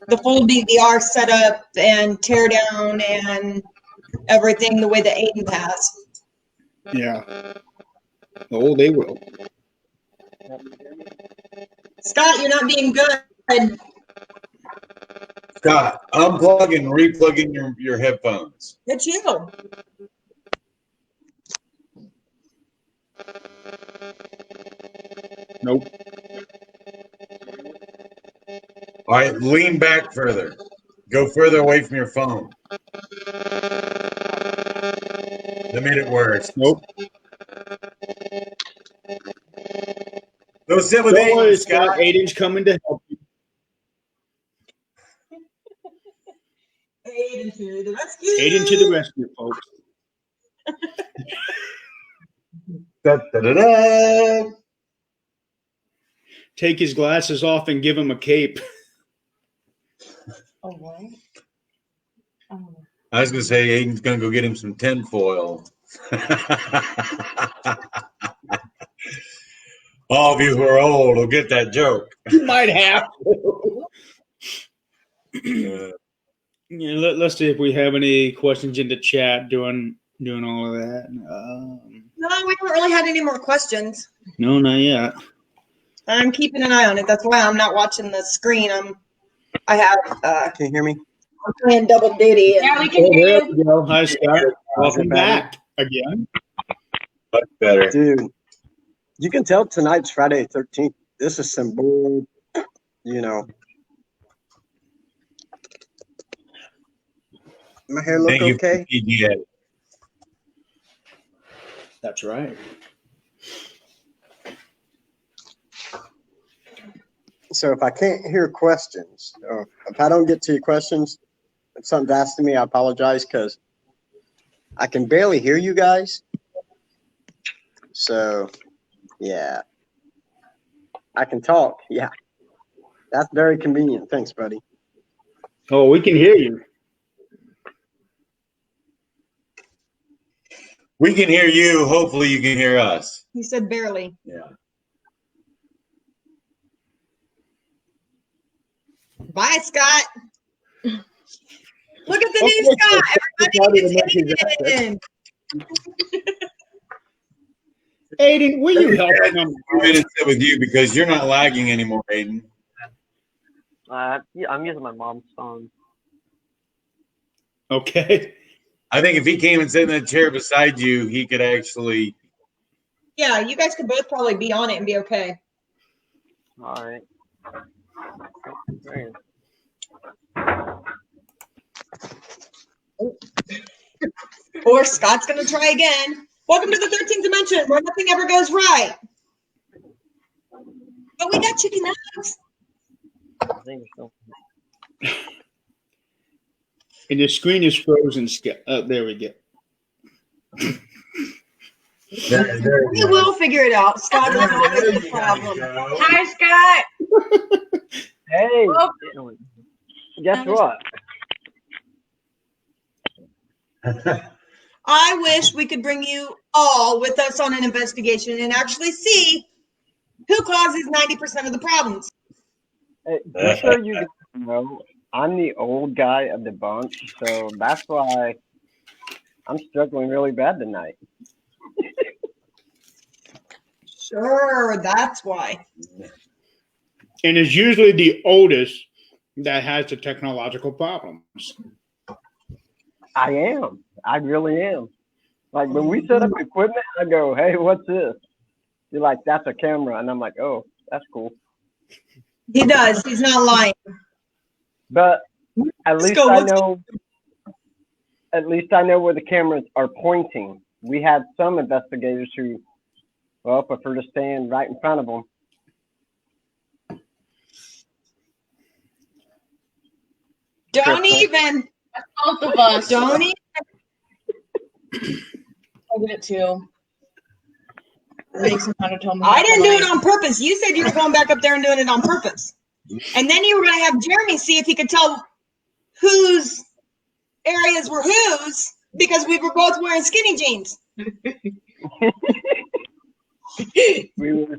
the full DVR setup and tear down and everything the way that Aiden has. Yeah. Oh, they will. Scott, you're not being good. Scott, unplug and replugging your headphones. It's you. Nope. All right, lean back further. Go further away from your phone. That made it worse. Nope. Go sit with Don't worry, Aiden, Scott. Aiden's coming to help you. Aiden to the rescue. Aiden to the rescue, folks. Da, da, da, da. Take his glasses off and give him a cape. Oh, what? Oh. I was going to say Aiden's going to go get him some tinfoil. All of you who are old will get that joke. You might have to. Yeah, let's see if we have any questions in the chat doing all of that. No, we haven't really had any more questions. No, not yet. I'm keeping an eye on it. That's why I'm not watching the screen. I have Can you hear me? I'm playing double duty. Yeah, we can Oh, hear there you. we go. Hi, Scott. Welcome back again. Much better. Dude, you can tell tonight's Friday the 13th. This is some bull, you know. My hair look Thank you okay? for PGA. That's right. So if I can't hear questions, or if I don't get to your questions, if something's asked of me, I apologize because I can barely hear you guys. So, yeah. I can talk. Yeah. That's very convenient. Thanks, buddy. Oh, we can hear you. We can hear you. Hopefully you can hear us. He said barely. Yeah. Bye, Scott. Look at the new Scott. Everybody is Aiden. Aiden, will you help him? I'm going to sit with you because you're not lagging anymore, Aiden. Yeah, I'm using my mom's phone. Okay. I think if he came and sat in that chair beside you, he could actually. Yeah, you guys could both probably be on it and be okay. All right. There Or Scott's going to try again. Welcome to the 13th dimension where nothing ever goes right. But we got chicken nuggets. I think so. And the screen is frozen. There we go. There We will figure it out. Scott is always the problem. Hi, Scott. Hey, Oh. guess what? I wish we could bring you all with us on an investigation and actually see who causes 90% of the problems. Hey, just so you guys know, I'm the old guy of the bunch, so that's why I'm struggling really bad tonight. Sure, that's why. And it's usually the oldest that has the technological problems. I am. I really am. Like when we set up equipment, I go, "Hey, what's this?" You're like, "That's a camera," and I'm like, "Oh, that's cool." He does. He's not lying. But at least go. I Let's know. At least I know where the cameras are pointing. We had some investigators who Well, I prefer to stand right in front of them. Don't Crystal. even. Both of us. Don't even. I did it too. Makes him kind of tell me. I didn't do it on purpose. You said you were going back up there and doing it on purpose. And then you were going to have Jeremy see if he could tell whose areas were whose because we were both wearing skinny jeans. We were.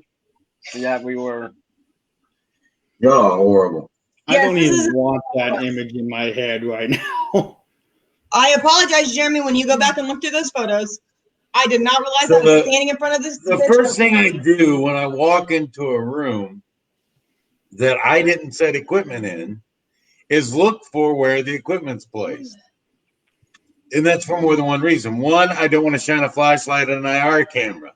Yeah, we were. Oh, horrible. I Yes, don't this even is- want that image in my head right now. I apologize, Jeremy, when you go back and look through those photos. I did not realize So I was the- standing in front of this. The first thing I do when I walk into a room that I didn't set equipment in is look for where the equipment's placed. And that's for more than one reason. One, I don't want to shine a flashlight on an IR camera.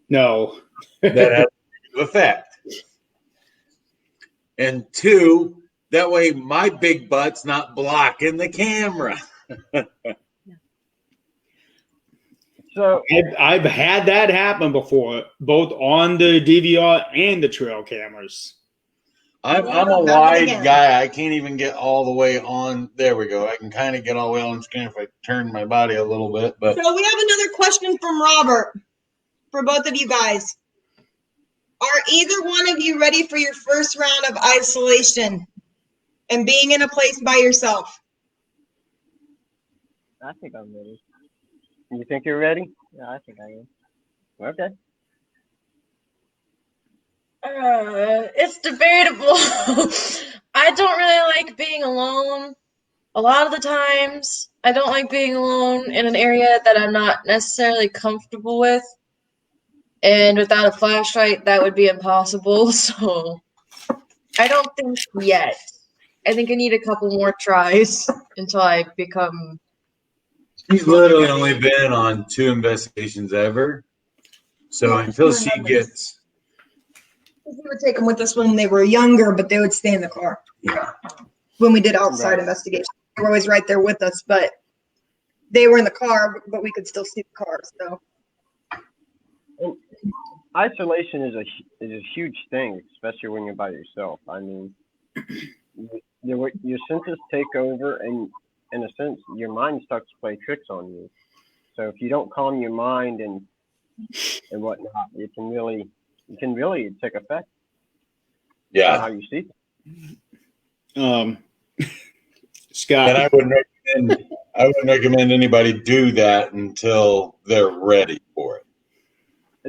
No. That has an effect. And two, that way my big butt's not blocking the camera. So I've had that happen before, both on the DVR and the trail cameras. I'm a wide guy. I can't even get all the way on. There we go. I can kind of get all the way on screen if I turn my body a little bit. But So we have another question from Robert for both of you guys. Are either one of you ready for your first round of isolation and being in a place by yourself? I think I'm ready. You think you're ready? Yeah, I think I am. Okay. It's debatable. I don't really like being alone. A lot of the times, I don't like being alone in an area that I'm not necessarily comfortable with. And without a flashlight, that would be impossible. So I don't think yet. I think I need a couple more tries until I become. she's literally only been on 2 investigations ever. So until she gets, We would take them with us when they were younger, but they would stay in the car. Yeah. When we did outside Right. investigations, they were always right there with us, but they were in the car, but we could still see the car. So Isolation is a huge thing, especially when you're by yourself. I mean, your senses take over, and in a sense, your mind starts to play tricks on you. So if you don't calm your mind and whatnot, it can really take effect on how yeah. you see things. Scott, And I wouldn't recommend anybody do that until they're ready for it.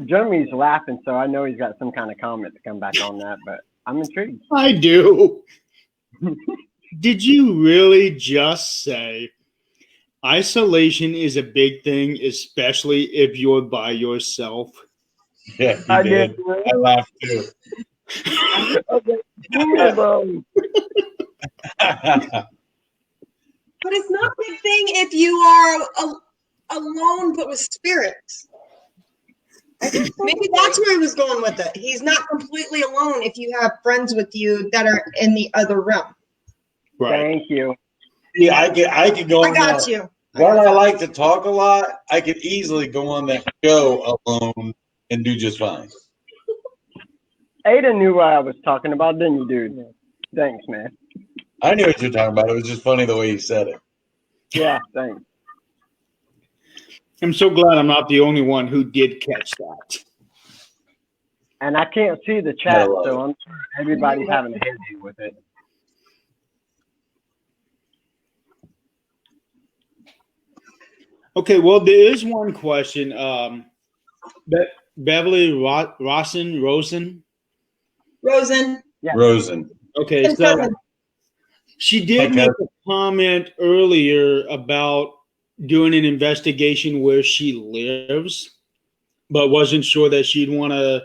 Jeremy's laughing, so I know he's got some kind of comment to come back on that, but I'm intrigued. I do. Did you really just say isolation is a big thing, especially if you're by yourself? Yeah, I you did. did. I laughed too. Okay. Boom. but it's not a big thing if you are alone but with spirits. Maybe that's where he was going with it. He's not completely alone if you have friends with you that are in the other realm. Right. Thank you. Yeah, I could go I on got that. you. While I like to talk a lot, I could easily go on that show alone and do just fine. Ada knew what I was talking about, didn't you, dude? Thanks, man. I knew what you were talking about. It was just funny the way you said it. Yeah, thanks. I'm so glad I'm not the only one who did catch that. And I can't see the chat, I love so I'm sure everybody's having a hairdo with it. Okay, well, there is one question. Beverly Rosen. Rosen. Yeah. Rosen. Okay, And so cousin. she did Okay. make a comment earlier about doing an investigation where she lives, but wasn't sure that she'd want to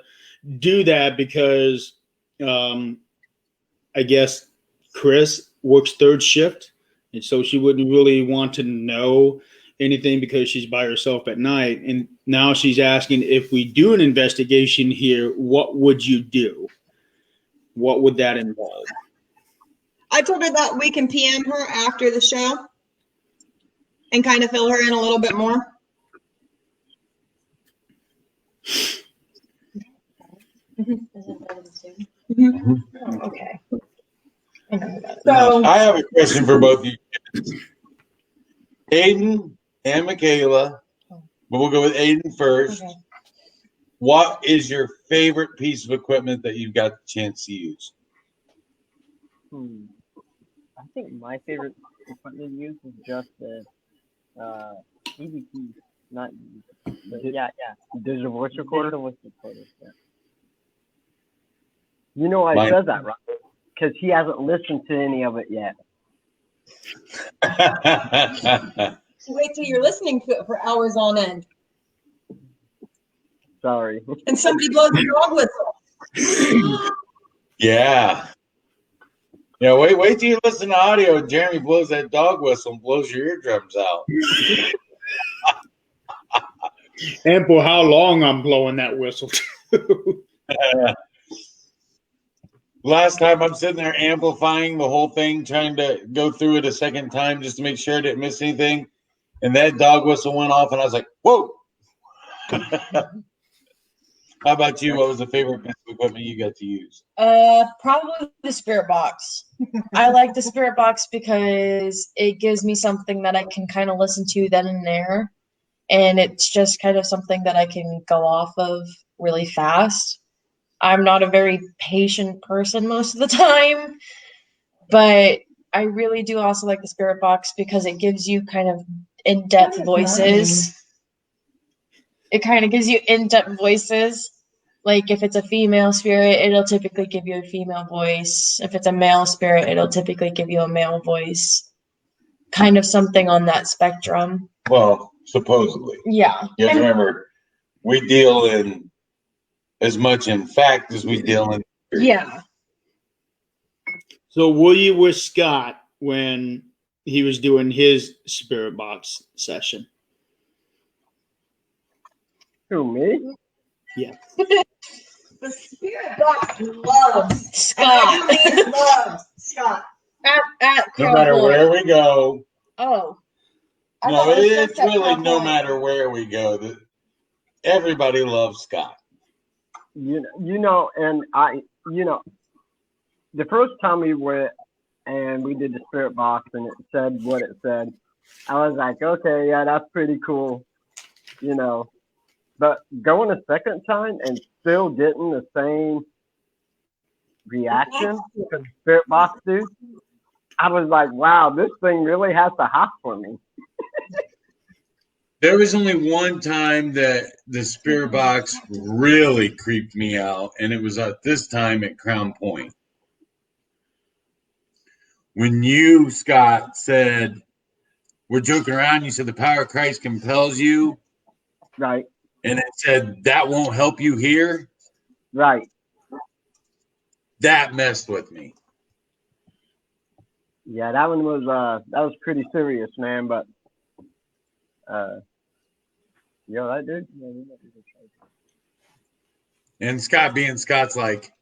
do that because I guess Chris works third shift, and so she wouldn't really want to know anything because she's by herself at night. And now she's asking, if we do an investigation here, what would you do? What would that involve? I told her that we can PM her after the show and kind of fill her in a little bit more. Isn't that insane? Oh, okay. I know that. So I have a question for both of you kids. Aiden and Michaela, but we'll go with Aiden first. Okay. What is your favorite piece of equipment that you've got the chance to use? I think my favorite equipment to use is just the EVP, not EVP. But yeah. Digital voice recorder. Digital voice recorder. Yeah. You know why he Mine- says that, right? Because he hasn't listened to any of it yet. wait till you're listening to it for hours on end, Sorry. and somebody blows a dog whistle. Yeah. Yeah, wait till you listen to audio and Jeremy blows that dog whistle and blows your eardrums out. And for how long I'm blowing that whistle. Last time I'm sitting there amplifying the whole thing, trying to go through it a second time just to make sure I didn't miss anything. And that dog whistle went off and I was like, whoa. How about you? What was the favorite piece of equipment you got to use? Probably the Spirit Box. I like the Spirit Box because it gives me something that I can kind of listen to then and there. And it's just kind of something that I can go off of really fast. I'm not a very patient person most of the time, but I really do also like the Spirit Box because it gives you kind of in-depth voices. It kind of gives you in-depth voices. Like if it's a female spirit, it'll typically give you a female voice. If it's a male spirit, it'll typically give you a male voice. Kind of something on that spectrum. Well, supposedly. Yeah. You have to remember, we deal in as much in fact as we deal in. Yeah. So were you with Scott when he was doing his Spirit Box session? Who, me? The Spirit Box loves Scott. loves Scott. At No matter where we go. Oh. I No, thought it was it's just at really Crown no Point. matter where we go. Everybody loves Scott. You know, and the first time we went and we did the Spirit Box and it said what it said, I was like, okay, yeah, that's pretty cool, you know. But going a second time and still getting the same reaction to the Spirit Box do, I was like, wow, this thing really has to hop for me. There was only one time that the Spirit Box really creeped me out, and it was at this time at Crown Point. When you, Scott, said, we're joking around, you said the power of Christ compels you, Right, and it said that won't help you hear. right. That messed with me. Yeah, that one was pretty serious, man, but that dude. And Scott being Scott's like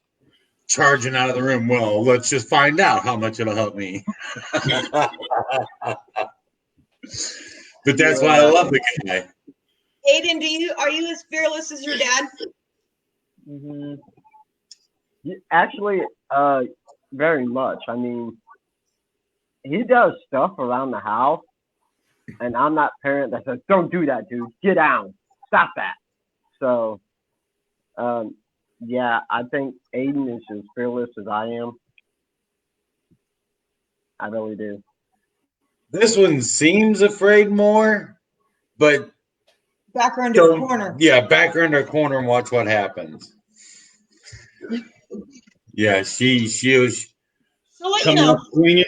charging out of the room. Well, let's just find out how much it'll help me. But that's why I love the guy. Aiden, are you as fearless as your dad? Mm-hmm. Actually, very much. I mean, he does stuff around the house, and I'm that parent that says, "Don't do that, dude. Get down. Stop that." So, yeah, I think Aiden is as fearless as I am. I really do. This one seems afraid more, but Back her into a corner. Yeah, back her into a corner and watch what happens. Yeah, she was. So let you Coming know. up swinging.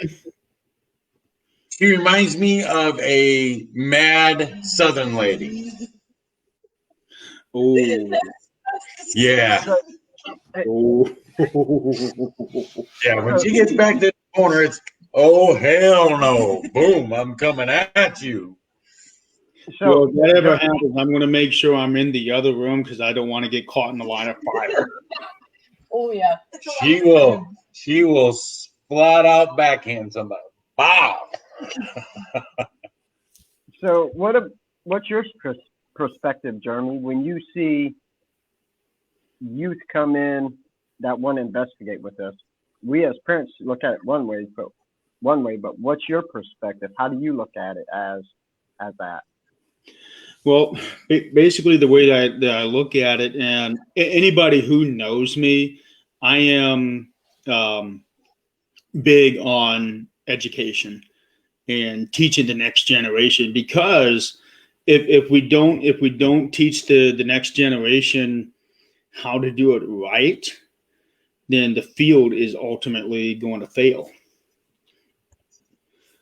She reminds me of a mad Southern lady. Oh. Yeah, Oh. yeah. When she gets back to the corner, it's oh hell no! Boom! I'm coming at you. Well, So, if that ever happens, I'm going to make sure I'm in the other room because I don't want to get caught in the line of fire. Oh yeah. She will flat out backhand somebody. Wow. what's your perspective, Jeremy, when you see youth come in that want to investigate with us. We as parents look at it one way, but what's your perspective? How do you look at it as that? Well, basically, the way that I look at it, and anybody who knows me, I am big on education and teaching the next generation, because if we don't teach the next generation how to do it right, then the field is ultimately going to fail.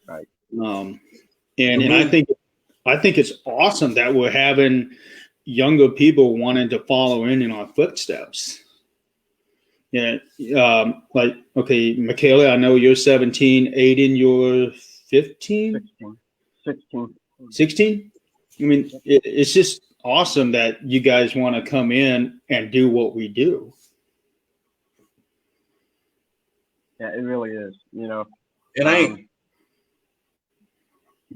Right. And I think it's awesome that we're having younger people wanting to follow in our footsteps. Yeah. Like, okay, Michaela, I know you're 17. Aiden, you're 15? 16? I mean, it's just awesome that you guys want to come in and do what we do. Yeah, it really is, you know. And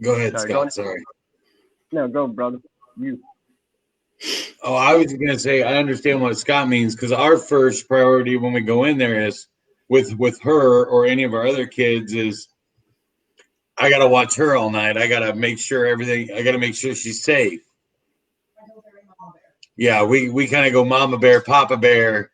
go ahead, sorry, Scott. Sorry. No, go, brother. You. Oh, I was going to say, I understand what Scott means, because our first priority when we go in there is with her or any of our other kids is, I got to watch her all night. I got to make sure I got to make sure she's safe. Yeah, we kind of go mama bear, papa bear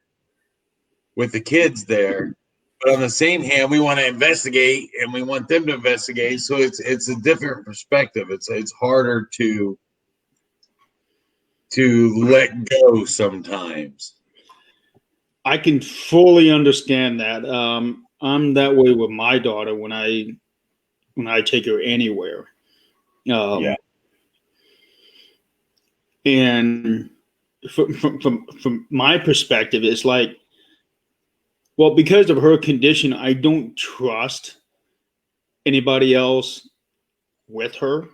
with the kids there. But on the same hand, we want to investigate, and we want them to investigate. So it's a different perspective. It's harder to let go sometimes. I can fully understand that. I'm that way with my daughter when I take her anywhere. Yeah. And from my perspective, it's like, well, because of her condition, I don't trust anybody else with her.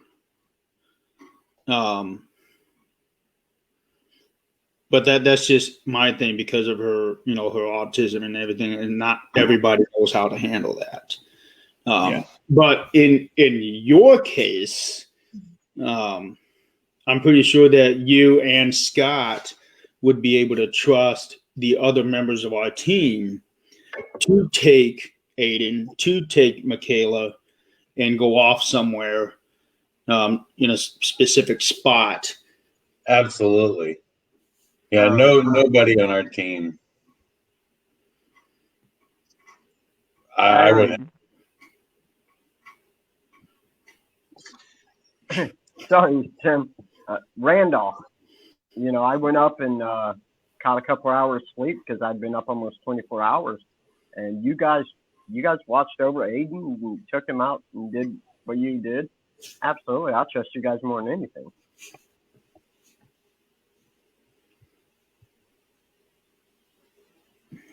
But that's just my thing because of her, her autism and everything, and not everybody knows how to handle that. But in your case, I'm pretty sure that you and Scott would be able to trust the other members of our team to take Aiden, to take Michaela, and go off somewhere in a specific spot. Absolutely. Yeah, nobody on our team. I wouldn't. Sorry, Tim. Randolph. I went up and caught a couple hours sleep because I'd been up almost 24 hours. And you guys watched over Aiden and took him out and did what you did. Absolutely. I'll trust you guys more than anything.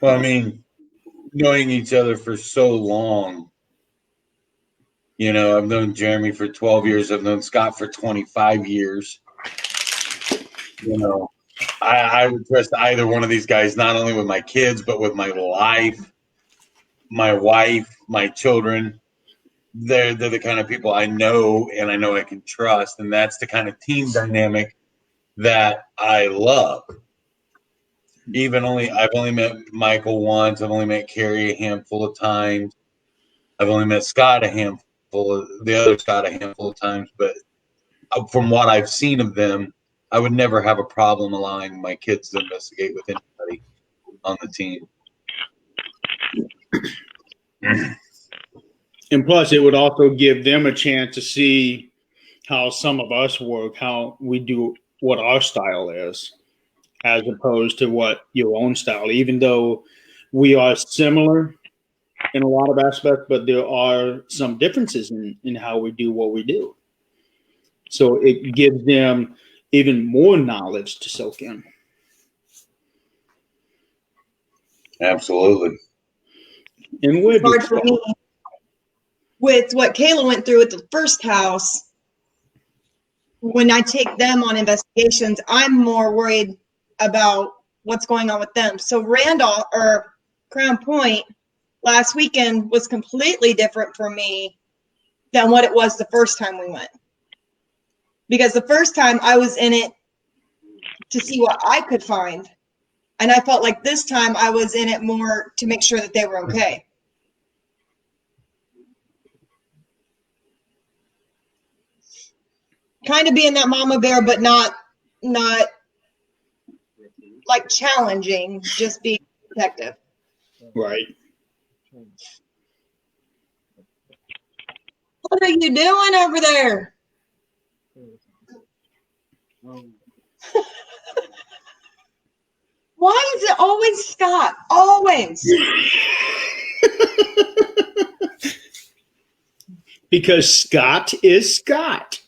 Well, I mean, knowing each other for so long, I've known Jeremy for 12 years. I've known Scott for 25 years. I would trust either one of these guys, not only with my kids, but with my life, my wife, my children. They're the kind of people I know, and I know I can trust. And that's the kind of team dynamic that I love. I've only met Michael once. I've only met Carrie a handful of times. I've only met Scott a handful of times. But from what I've seen of them, I would never have a problem allowing my kids to investigate with anybody on the team. And plus, it would also give them a chance to see how some of us work, how we do, what our style is, as opposed to what your own style, even though we are similar in a lot of aspects, but there are some differences in how we do what we do. So it gives them even more knowledge to soak in. Absolutely. And it's hard for me with what Kayla went through at the first house. When I take them on investigations, I'm more worried about what's going on with them. So Randolph or Crown Point last weekend was completely different for me than what it was the first time we went. Because the first time I was in it to see what I could find. And I felt like this time I was in it more to make sure that they were okay. Kind of being that mama bear, but not like challenging, just being protective. Right. What are you doing over there? Why is it always Scott? Always. Because Scott is Scott.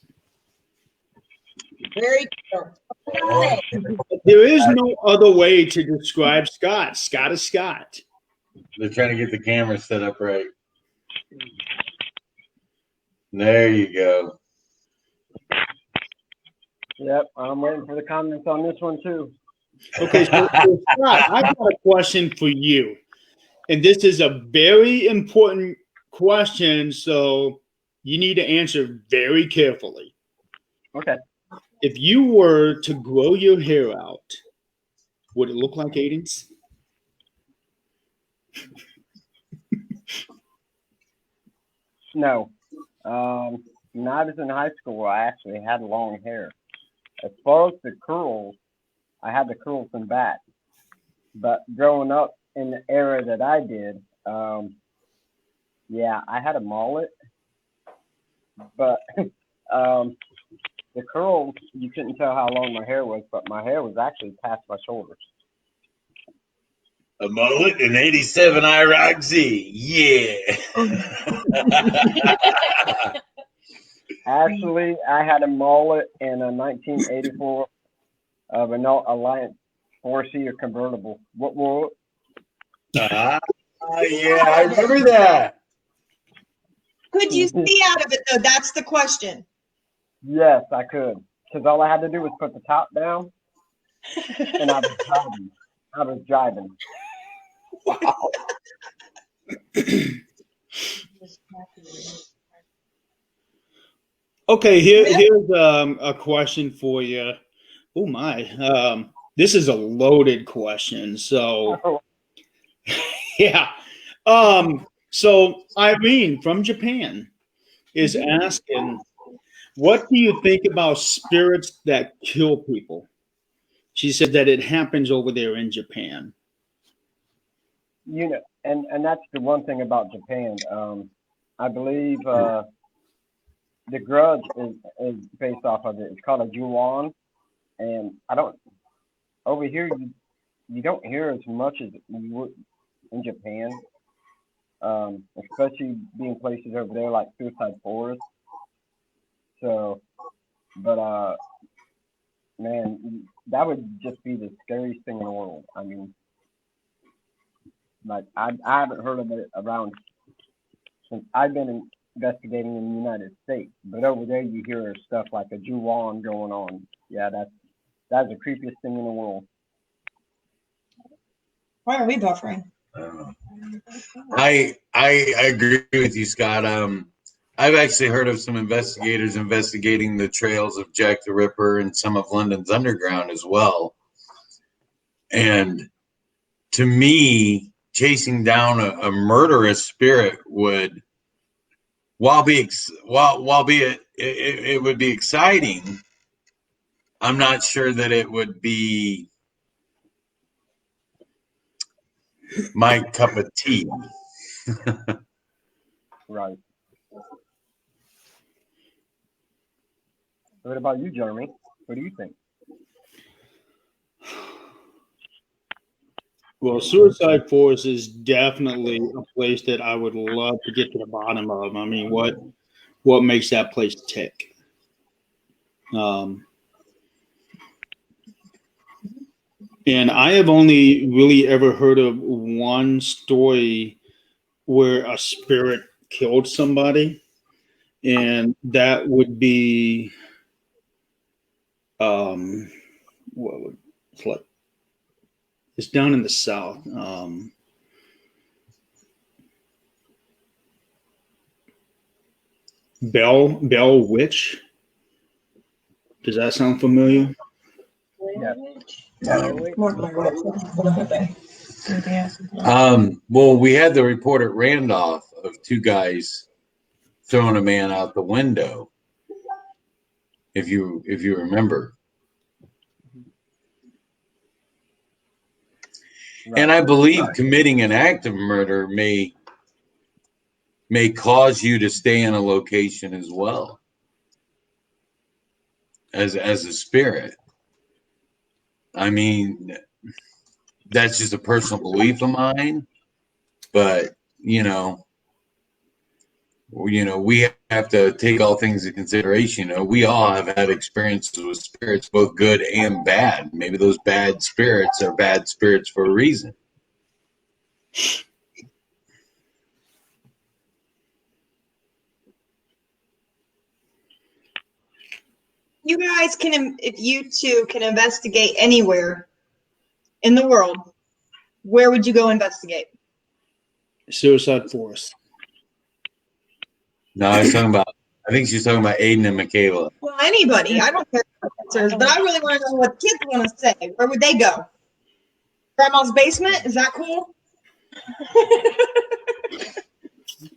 Very good. There is no other way to describe Scott. Scott is Scott. They're trying to get the camera set up right. There you go. Yep, I'm waiting for the comments on this one too. Okay, so Scott, I've got a question for you. And this is a very important question, so you need to answer very carefully. Okay. If you were to grow your hair out, would it look like Aiden's? No. When I was in high school, I actually had long hair. As far as the curls, I had the curls in back. But growing up in the era that I did, yeah, I had a mullet. But the curls, you couldn't tell how long my hair was, but my hair was actually past my shoulders. A mullet and 87 IROC Z. Yeah. Actually, I had a mullet in a 1984 Renault Alliance 4-seater convertible. What? Yeah, I remember that. Could you see out of it though? That's the question. Yes, I could. Because all I had to do was put the top down, and I was driving. Wow. Okay, here's a question for you. Oh my, this is a loaded question. So yeah, so Irene from Japan is asking, what do you think about spirits that kill people? She said that it happens over there in Japan. You know, and that's the one thing about Japan. I believe the Grudge is based off of it. It's called a Ju-on, and over here you don't hear as much as you would in Japan, especially being places over there like Suicide Forest. So, but man, that would just be the scariest thing in the world. I mean, like I haven't heard of it around since I've been investigating in the United States, but over there you hear stuff like a Ju-on going on. Yeah, that's the creepiest thing in the world. Why are we buffering? I agree with you, Scott. I've actually heard of some investigators investigating the trails of Jack the Ripper and some of London's underground as well. And to me, chasing down a murderous spirit would, it would be exciting, I'm not sure that it would be my cup of tea. Right. What about you, Jeremy? What do you think? Well, Suicide Forest is definitely a place that I would love to get to the bottom of. I mean, what makes that place tick? And I have only really ever heard of one story where a spirit killed somebody, and that would be it's down in the south. Bell Witch. Does that sound familiar? Yeah. Well, we had the report at Randolph of two guys throwing a man out the window. If you remember. Right. And I believe committing an act of murder may cause you to stay in a location as well as a spirit. I mean, that's just a personal belief of mine, but we have to take all things into consideration. We all have had experiences with spirits, both good and bad. Maybe those bad spirits are bad spirits for a reason. You guys can, if you two can investigate anywhere in the world, where would you go investigate? Suicide Forest. No, I think she's talking about Aiden and Michaela. Well, anybody. I don't care what the answer is, but I really want to know what kids want to say. Where would they go? Grandma's basement? Is that cool? I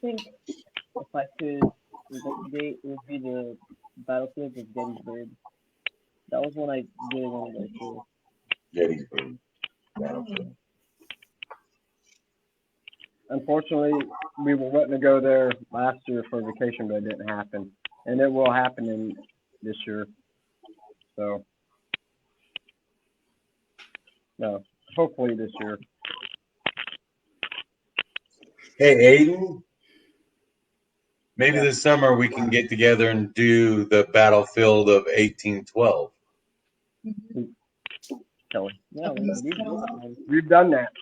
think if I could investigate, it would be the battlefield of Gettysburg. That was one I really wanted to go to. Gettysburg. Unfortunately, we were wanting to go there last year for vacation, but it didn't happen. And it will happen in this year. So, no, hopefully this year. Hey, Aiden, maybe this summer we can get together and do the battlefield of 1812. Kelly. Yeah, we've done that.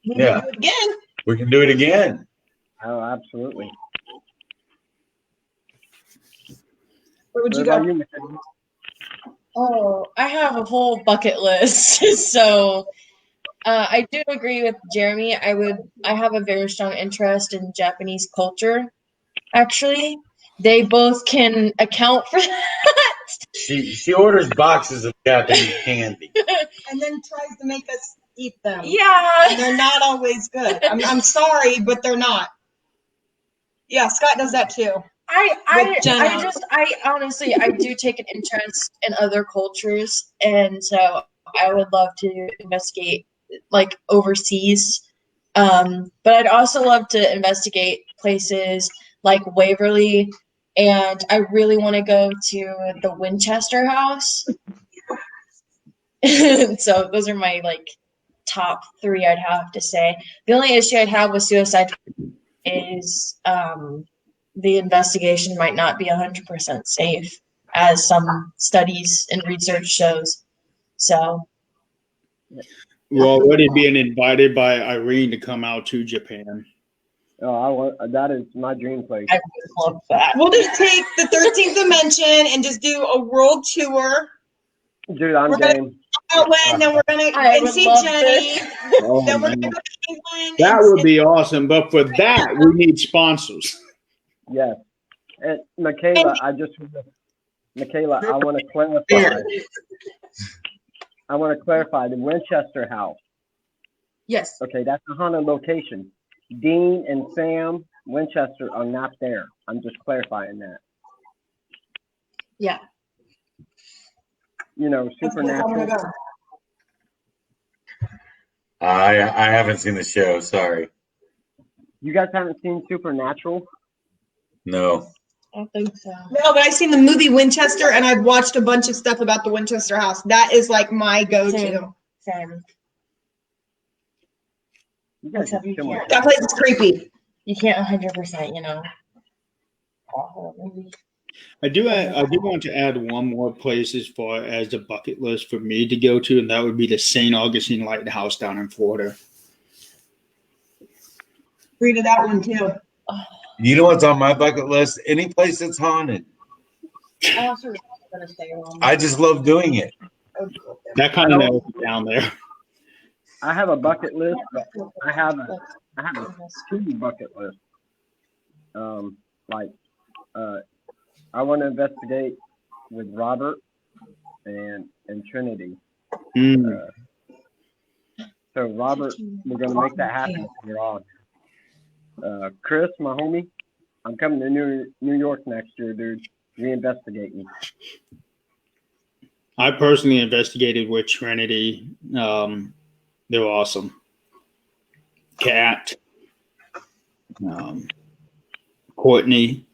Yeah. Do it again. We can do it again. Oh, absolutely. Where would you What about go? you, Michaela? Oh, I have a whole bucket list. So I do agree with Jeremy. I have a very strong interest in Japanese culture, actually. They both can account for that. She orders boxes of Japanese candy. And then tries to make us eat them. Yeah. And they're not always good. I'm sorry, but they're not. Yeah, Scott does that too. I honestly, I do take an interest in other cultures, and so I would love to investigate like overseas. But I'd also love to investigate places like Waverly, and I really want to go to the Winchester House. So those are my like top three, I'd have to say. The only issue I'd have with suicide is the investigation might not be 100% safe, as some studies and research shows. So, We're already being invited by Irene to come out to Japan. Oh, that is my dream place. I would love that. We'll just take the 13th dimension and just do a world tour. Dude, I'm We're gonna- game. And then we're gonna I and would see love Jenny. Oh, Then we're man. gonna go to England. That would be awesome, but for that we need sponsors. Yes. And Michaela, I want to clarify. I want to clarify the Winchester House. Yes. Okay, that's a haunted location. Dean and Sam Winchester are not there. I'm just clarifying that. Yeah. You know, That's where I'm gonna supernatural. go. I haven't seen the show. Sorry. You guys haven't seen Supernatural? No. I don't think so. No, but I've seen the movie Winchester, and I've watched a bunch of stuff about the Winchester House. That is like my go-to. Same. You guys Except are you similar. can't. That place is creepy. You can't 100%, you know. Awful movie. I do want to add one more place as far as the bucket list for me to go to, and that would be the St. Augustine Lighthouse down in Florida. Read that one too. You know what's on my bucket list? Any place that's haunted. I also was gonna stay alone. I just love doing it. That kind of nails it down there. I have a bucket list, but I have a two bucket list. I want to investigate with Robert and Trinity Mm. So Robert, we're gonna make that happen if you're on. Chris, my homie, I'm coming to New York next year, dude. Reinvestigate me. I personally investigated with Trinity. They're awesome. Kat, Courtney.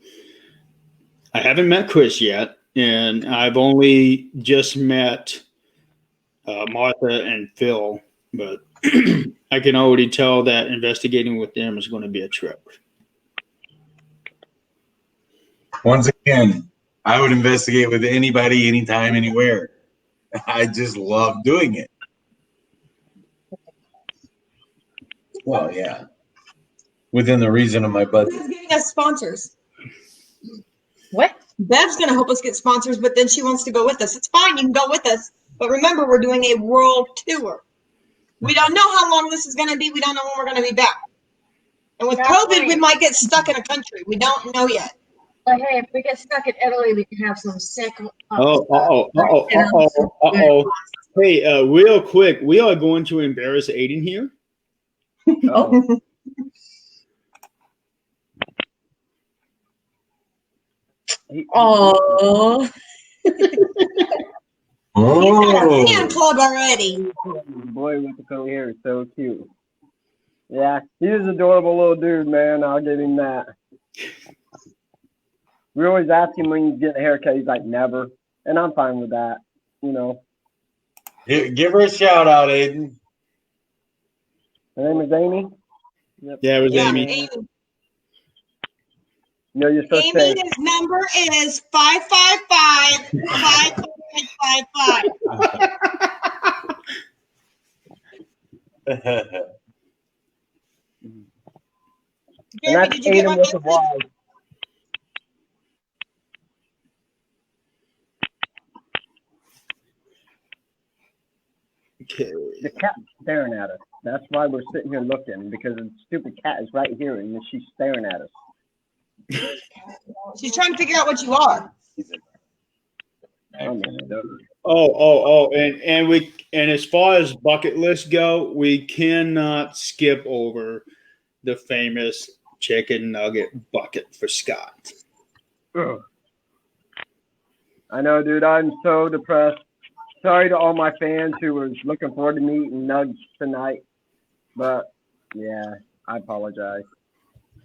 I haven't met Chris yet, and I've only just met Martha and Phil, but I can already tell that investigating with them is going to be a trip. Once again, I would investigate with anybody, anytime, anywhere. I just love doing it. Well, yeah. Within the reason of my budget. Bev's giving us sponsors. What? Bev's going to help us get sponsors, but then she wants to go with us. It's fine. You can go with us. But remember, we're doing a world tour. We don't know how long this is going to be. We don't know when we're going to be back. And with COVID, we might get stuck in a country. We don't know yet. But hey, if we get stuck in Italy, we can have some sick. Uh-oh. Hey, real quick, we are going to embarrass Aiden here. Oh. Oh. He's got a Oh, fan club already. Boy with the curly hair is so cute. Yeah, he's an adorable little dude, man. I'll give him that. We always ask him when you get a haircut. He's like, never. And I'm fine with that, you know. give her a shout out, Aiden. Her name is Amy. Yep. Yeah, it was Yeah, Amy. Amy. You know, you're supposed to say, Amy's number is 555-5555. and Jeremy, that's did you get my Aiden with a message? Y. Okay. The cat's staring at us. That's why we're sitting here looking, because the stupid cat is right here and she's staring at us. She's trying to figure out what you are. I mean, it doesn't- And as far as bucket lists go, we cannot skip over the famous chicken nugget bucket for Scott. Ugh. I know, dude. I'm so depressed. Sorry to all my fans who was looking forward to me eating nugs tonight, but yeah, I apologize.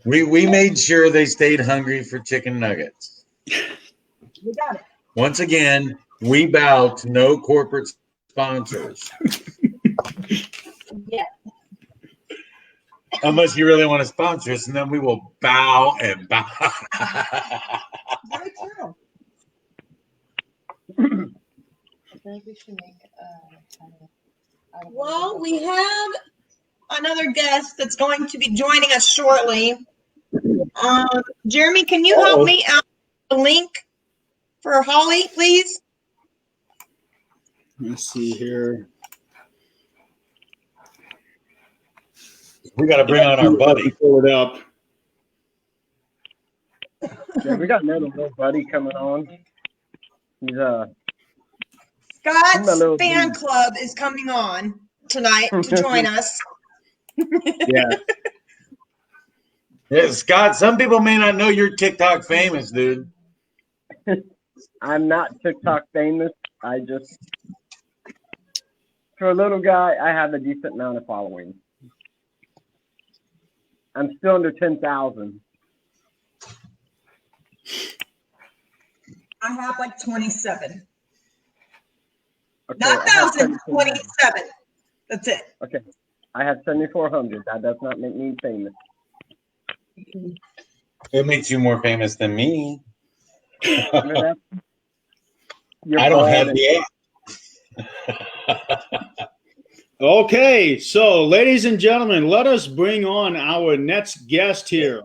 We made sure they stayed hungry for chicken nuggets. You got it. Once again, we bow to no corporate sponsors. Yeah. Unless you really want to sponsor us, and then we will bow and bow. Very true. I think we should make Well, we have another guest that's going to be joining us shortly. Jeremy, can you help me out with the link for Holly, please? Let's see here. We got to bring on our buddy. Pull it up. Yeah, we got another little buddy coming on. He's Scott's My little fan dude. club is coming on tonight to join us. Yeah. Yeah, Scott, some people may not know you're TikTok famous, dude. I'm not TikTok famous. I just, for a little guy, I have a decent amount of following. I'm still under 10,000. I have like 27. Okay, Not I have 1,000, 7,400. 27. That's it. Okay, I have 7,400. That does not make me famous. It makes you more famous than me. You're I don't bald have and- the app. Okay, so ladies and gentlemen, let us bring on our next guest here,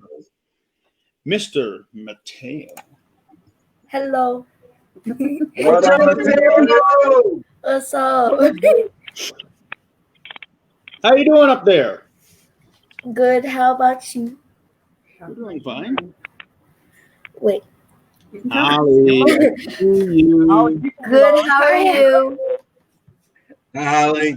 Mr. Mateo. Hello. What up, Mateo? What's up? How you doing up there? Good. How about you? We're doing fine. Wait. Holly, you. Good. How are you? Allie.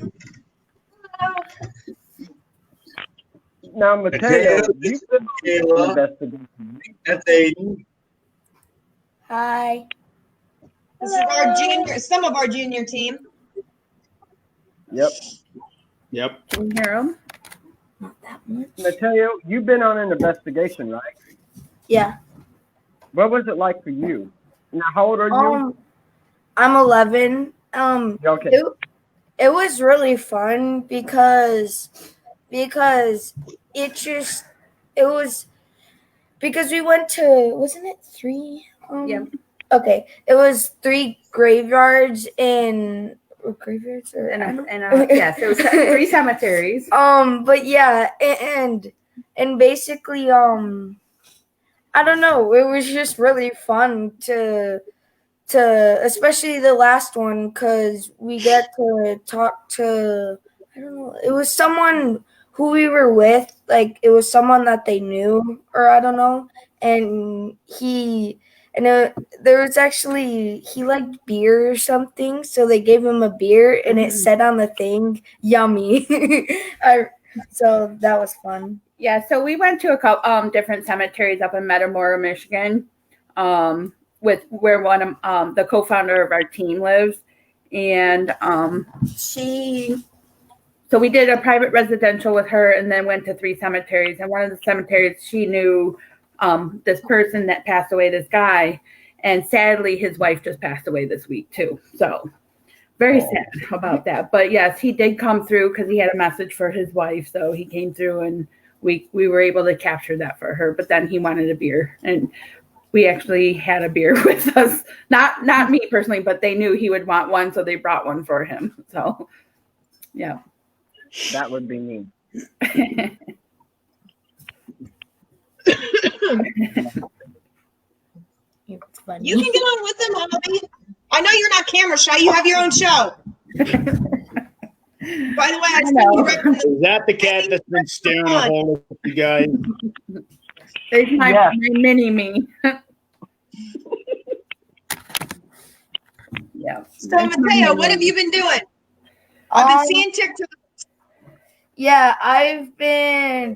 Now, Mateo, Mateo, you've been on Kayla. an investigation. That's Aiden. Hi. This is our junior, some of our junior team. Yep. Yep. Can you hear him? Not that much. Mateo, you've been on an investigation, right? Yeah. What was it like for you? Now, how old are you? I'm 11. Okay. It was really fun because it was because we went to, wasn't it 3? Yeah. Okay, it was 3 graveyards and graveyards or Yes, it was 3 cemeteries. but yeah, and basically I don't know, it was just really fun to especially the last one, because we get to talk to, I don't know, it was someone who we were with, like it was someone that they knew, or I don't know, and there was actually, he liked beer or something, so they gave him a beer and it said on the thing, yummy. So that was fun. Yeah, so we went to a couple different cemeteries up in Metamora, Michigan, with where one of the co-founder of our team lives, and so we did a private residential with her, and then went to 3 cemeteries. And one of the cemeteries, she knew this person that passed away, this guy, and sadly his wife just passed away this week too. So very sad about that. But yes, he did come through because he had a message for his wife, so he came through and we were able to capture that for her. But then he wanted a beer, and we actually had a beer with us. Not me personally, but they knew he would want one, so they brought one for him. So yeah. That would be me. It's funny. You can get on with them, Ollie. I know you're not camera shy. You have your own show. By the way, I sent you right from the Is that the cat that's been staring a hole at you guys? There's my mini me. Yeah. So Mateo, what have you been doing? I've been seeing TikTok. Yeah, I've been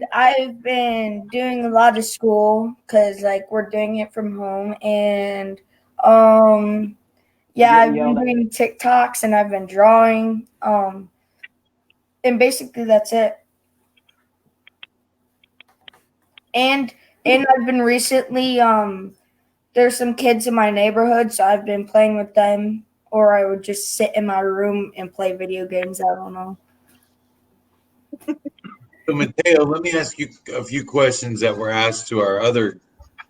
doing a lot of school because like we're doing it from home, and I've been doing TikToks and I've been drawing, and basically that's it. And I've been recently there's some kids in my neighborhood, so I've been playing with them, or I would just sit in my room and play video games. I don't know. So Mateo, let me ask you a few questions that were asked to our other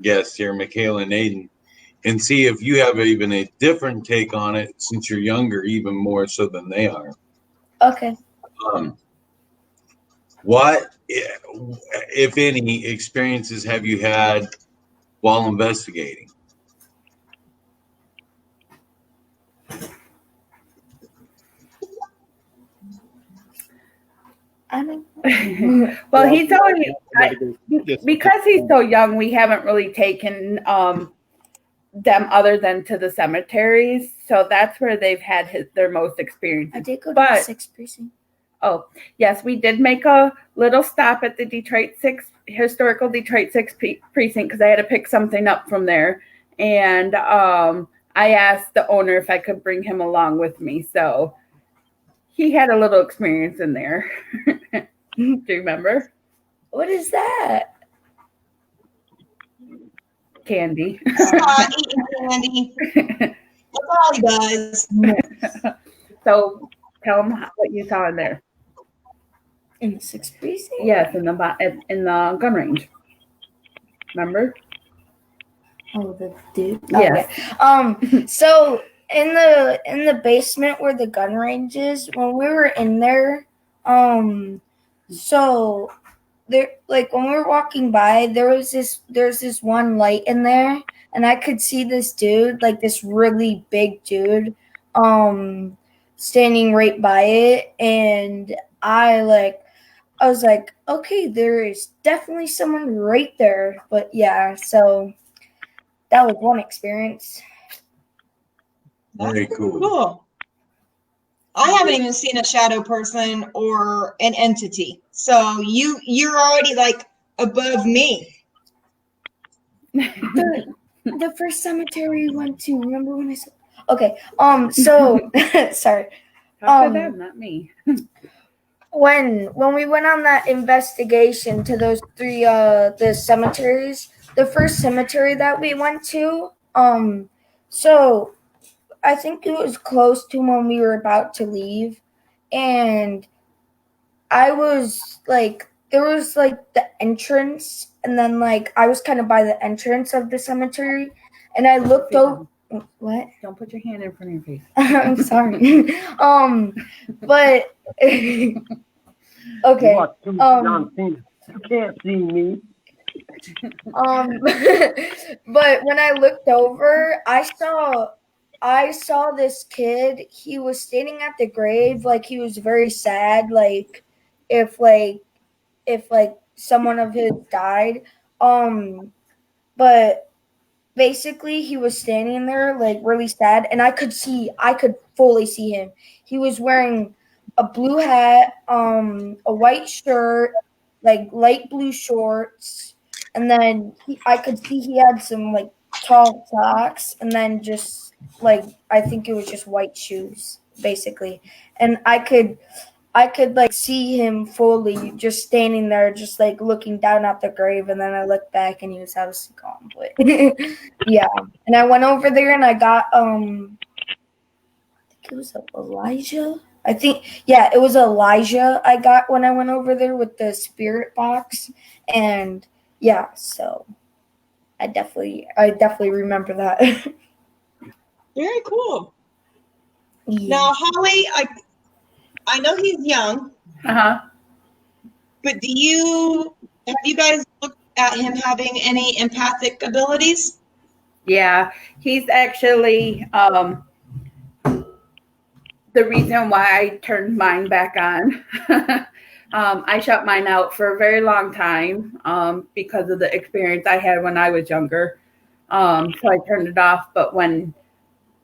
guests here, Michaela and Aiden, and see if you have even a different take on it since you're younger, even more so than they are. Okay. What, if any, experiences have you had while investigating? I don't. Well, he's only because he's so young. We haven't really taken them other than to the cemeteries, so that's where they've had their most experience. I did go to the 6th precinct. Oh yes, we did make a little stop at the historical Detroit 6 precinct because I had to pick something up from there, and I asked the owner if I could bring him along with me. So he had a little experience in there. Do you remember? What is that? Candy. Eating candy. That's all he does. So tell him what you saw in there. In the 6th precinct? Yes, in the gun range. Remember? Oh, the dude. Yes. Okay. So in the basement where the gun range is, when we were in there, so there, like when we were walking by, there's this one light in there, and I could see this dude, like this really big dude, standing right by it, and I was like, okay, there is definitely someone right there. But yeah, so that was one experience. Very cool. Cool. I haven't even seen a shadow person or an entity. So you're already like above me. The first cemetery we went to, remember when I said, okay, so, sorry. Talk to them, not me. When we went on that investigation to those three the cemeteries, the first cemetery that we went to, so I think it was close to when we were about to leave, and I was like, there was like the entrance, and then like I was kind of by the entrance of the cemetery, and I looked over. What? Don't put your hand in front of your face. I'm sorry. But okay. You watch too much John Cena. You can't see me. But when I looked over, I saw this kid. He was standing at the grave, like he was very sad, like if someone of his died. But basically he was standing there like really sad, and I could fully see him. He was wearing a blue hat, a white shirt, like light blue shorts, and then I could see he had some like tall socks, and then just like I think it was just white shoes basically. And I could like see him fully just standing there, just like looking down at the grave. And then I looked back and he was obviously gone. But yeah, and I went over there and I got I think it was Elijah. It was Elijah I got when I went over there with the spirit box. And yeah, so I definitely remember that. Very cool. Yeah. Now, Holly, I know he's young, Uh-huh. but have you guys looked at him having any empathic abilities? Yeah, he's actually the reason why I turned mine back on. I shut mine out for a very long time because of the experience I had when I was younger. So I turned it off. But when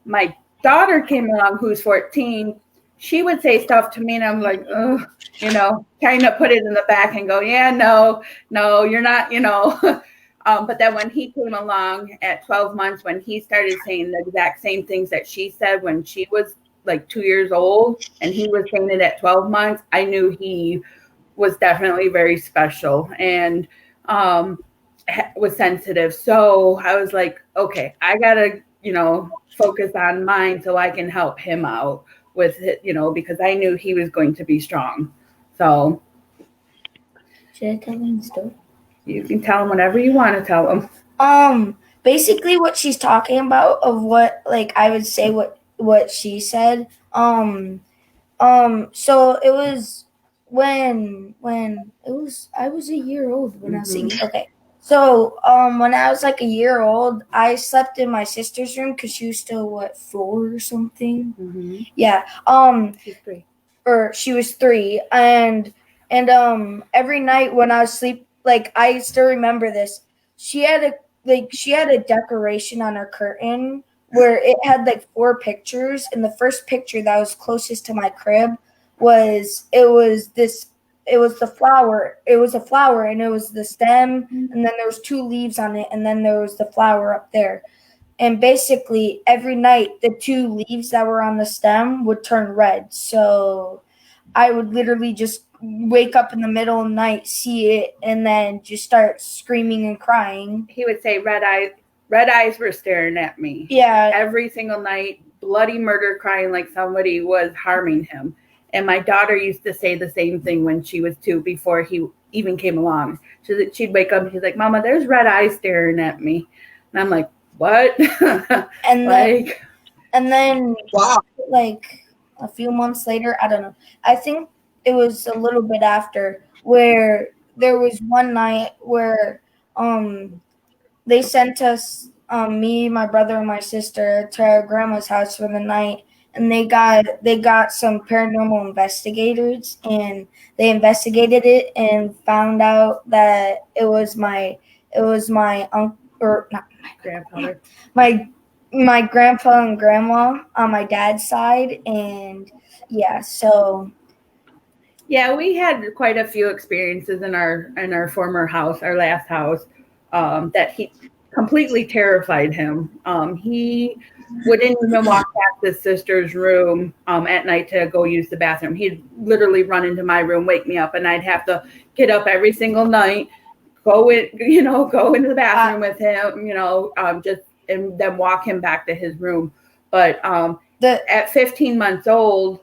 my daughter came along, who's 14, she would say stuff to me, and I'm like, ugh, trying to put it in the back and go, yeah, no, you're not, But then when he came along at 12 months, when he started saying the exact same things that she said when she was like 2 years old, and he was saying it at 12 months, I knew he was definitely very special and was sensitive. So I was like, okay, I gotta, focus on mine so I can help him out with it, because I knew he was going to be strong. So Should I tell him the story? You can tell him whatever you want to tell him. Basically what she's talking about of what, like, I would say what she said. So it was when I was a year old when I was singing. Okay. So when I was like a year old, I slept in my sister's room because she was still 4 or something. Mm-hmm. Yeah. She's 3. Or she was 3, and every night when I was asleep, like I still remember this. She had a decoration on her curtain where it had like 4 pictures, and the first picture that was closest to my crib was the flower. It was a flower, and it was the stem, and then there was 2 leaves on it, and then there was the flower up there. And basically every night the 2 leaves that were on the stem would turn red. So I would literally just wake up in the middle of the night, see it, and then just start screaming and crying. He would say red eyes were staring at me. Yeah. Every single night, bloody murder, crying like somebody was harming him. And my daughter used to say the same thing when she was 2 before he even came along. She'd wake up and she's like, Mama, there's red eyes staring at me. And I'm like, what? And then wow, like a few months later, I don't know. I think it was a little bit after, where there was one night where they sent us, me, my brother, and my sister, to our grandma's house for the night, and they got some paranormal investigators, and they investigated it and found out that it was my uncle, or not my grandfather, my grandpa and grandma on my dad's side, and yeah, so Yeah, we had quite a few experiences in our former house, our last house, that he completely terrified him. He wouldn't even walk past his sister's room at night to go use the bathroom. He'd literally run into my room, wake me up, and I'd have to get up every single night, go into the bathroom with him, just and then walk him back to his room. But at 15 months old,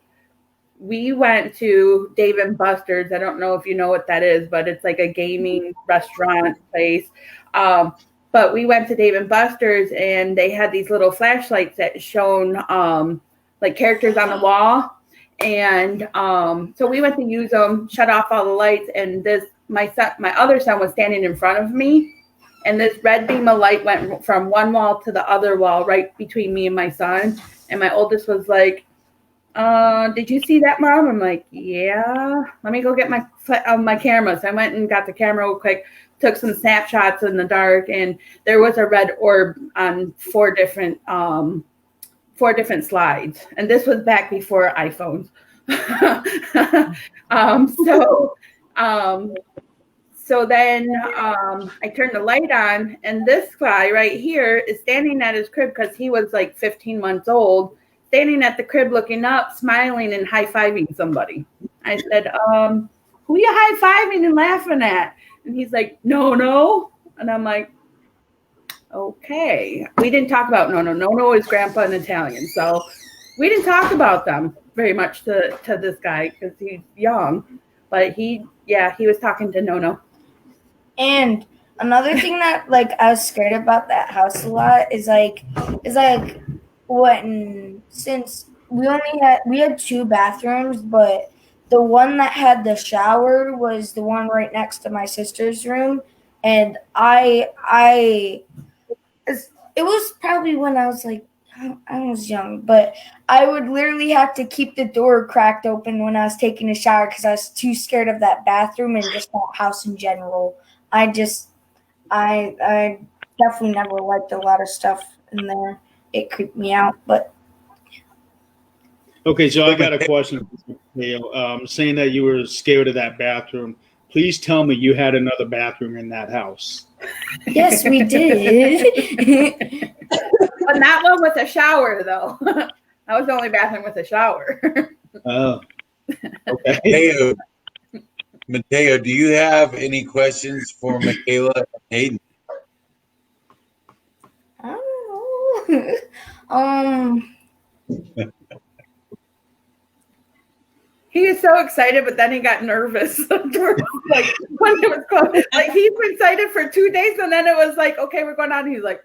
we went to Dave and Buster's. I don't know if you know what that is, but it's like a gaming restaurant place. But we went to Dave and Buster's, and they had these little flashlights that shone like characters on the wall. And so we went to use them, shut off all the lights, and my other son was standing in front of me, and this red beam of light went from one wall to the other wall right between me and my son. And my oldest was like, did you see that, Mom? I'm like, yeah. Let me go get my camera. So I went and got the camera real quick, took some snapshots in the dark, and there was a red orb on four different slides. And this was back before iPhones. So then I turned the light on, and this guy right here is standing at his crib because he was like 15 months old, standing at the crib looking up, smiling and high-fiving somebody. I said, who you high-fiving and laughing at? And he's like, no. And I'm like, okay. We didn't talk about no. No is grandpa in Italian. So we didn't talk about them very much to this guy because he's young. But he was talking to no. and another thing that like I was scared about that house a lot is like since we had two bathrooms, but the one that had the shower was the one right next to my sister's room, and it was probably when I was like I was young, but I would literally have to keep the door cracked open when I was taking a shower because I was too scared of that bathroom and just that house in general. I definitely never liked a lot of stuff in there. It creeped me out, but Okay, so I got a question. Saying that you were scared of that bathroom. Please tell me you had another bathroom in that house. yes, we did. But not one with a shower, though. That was the only bathroom with a shower. Oh, okay. Mateo, do you have any questions for Michaela and Hayden? I don't know. He was so excited, but then he got nervous. Like when it was close. Like he's been excited for 2 days, and then it was like, okay, we're going on. And he's like,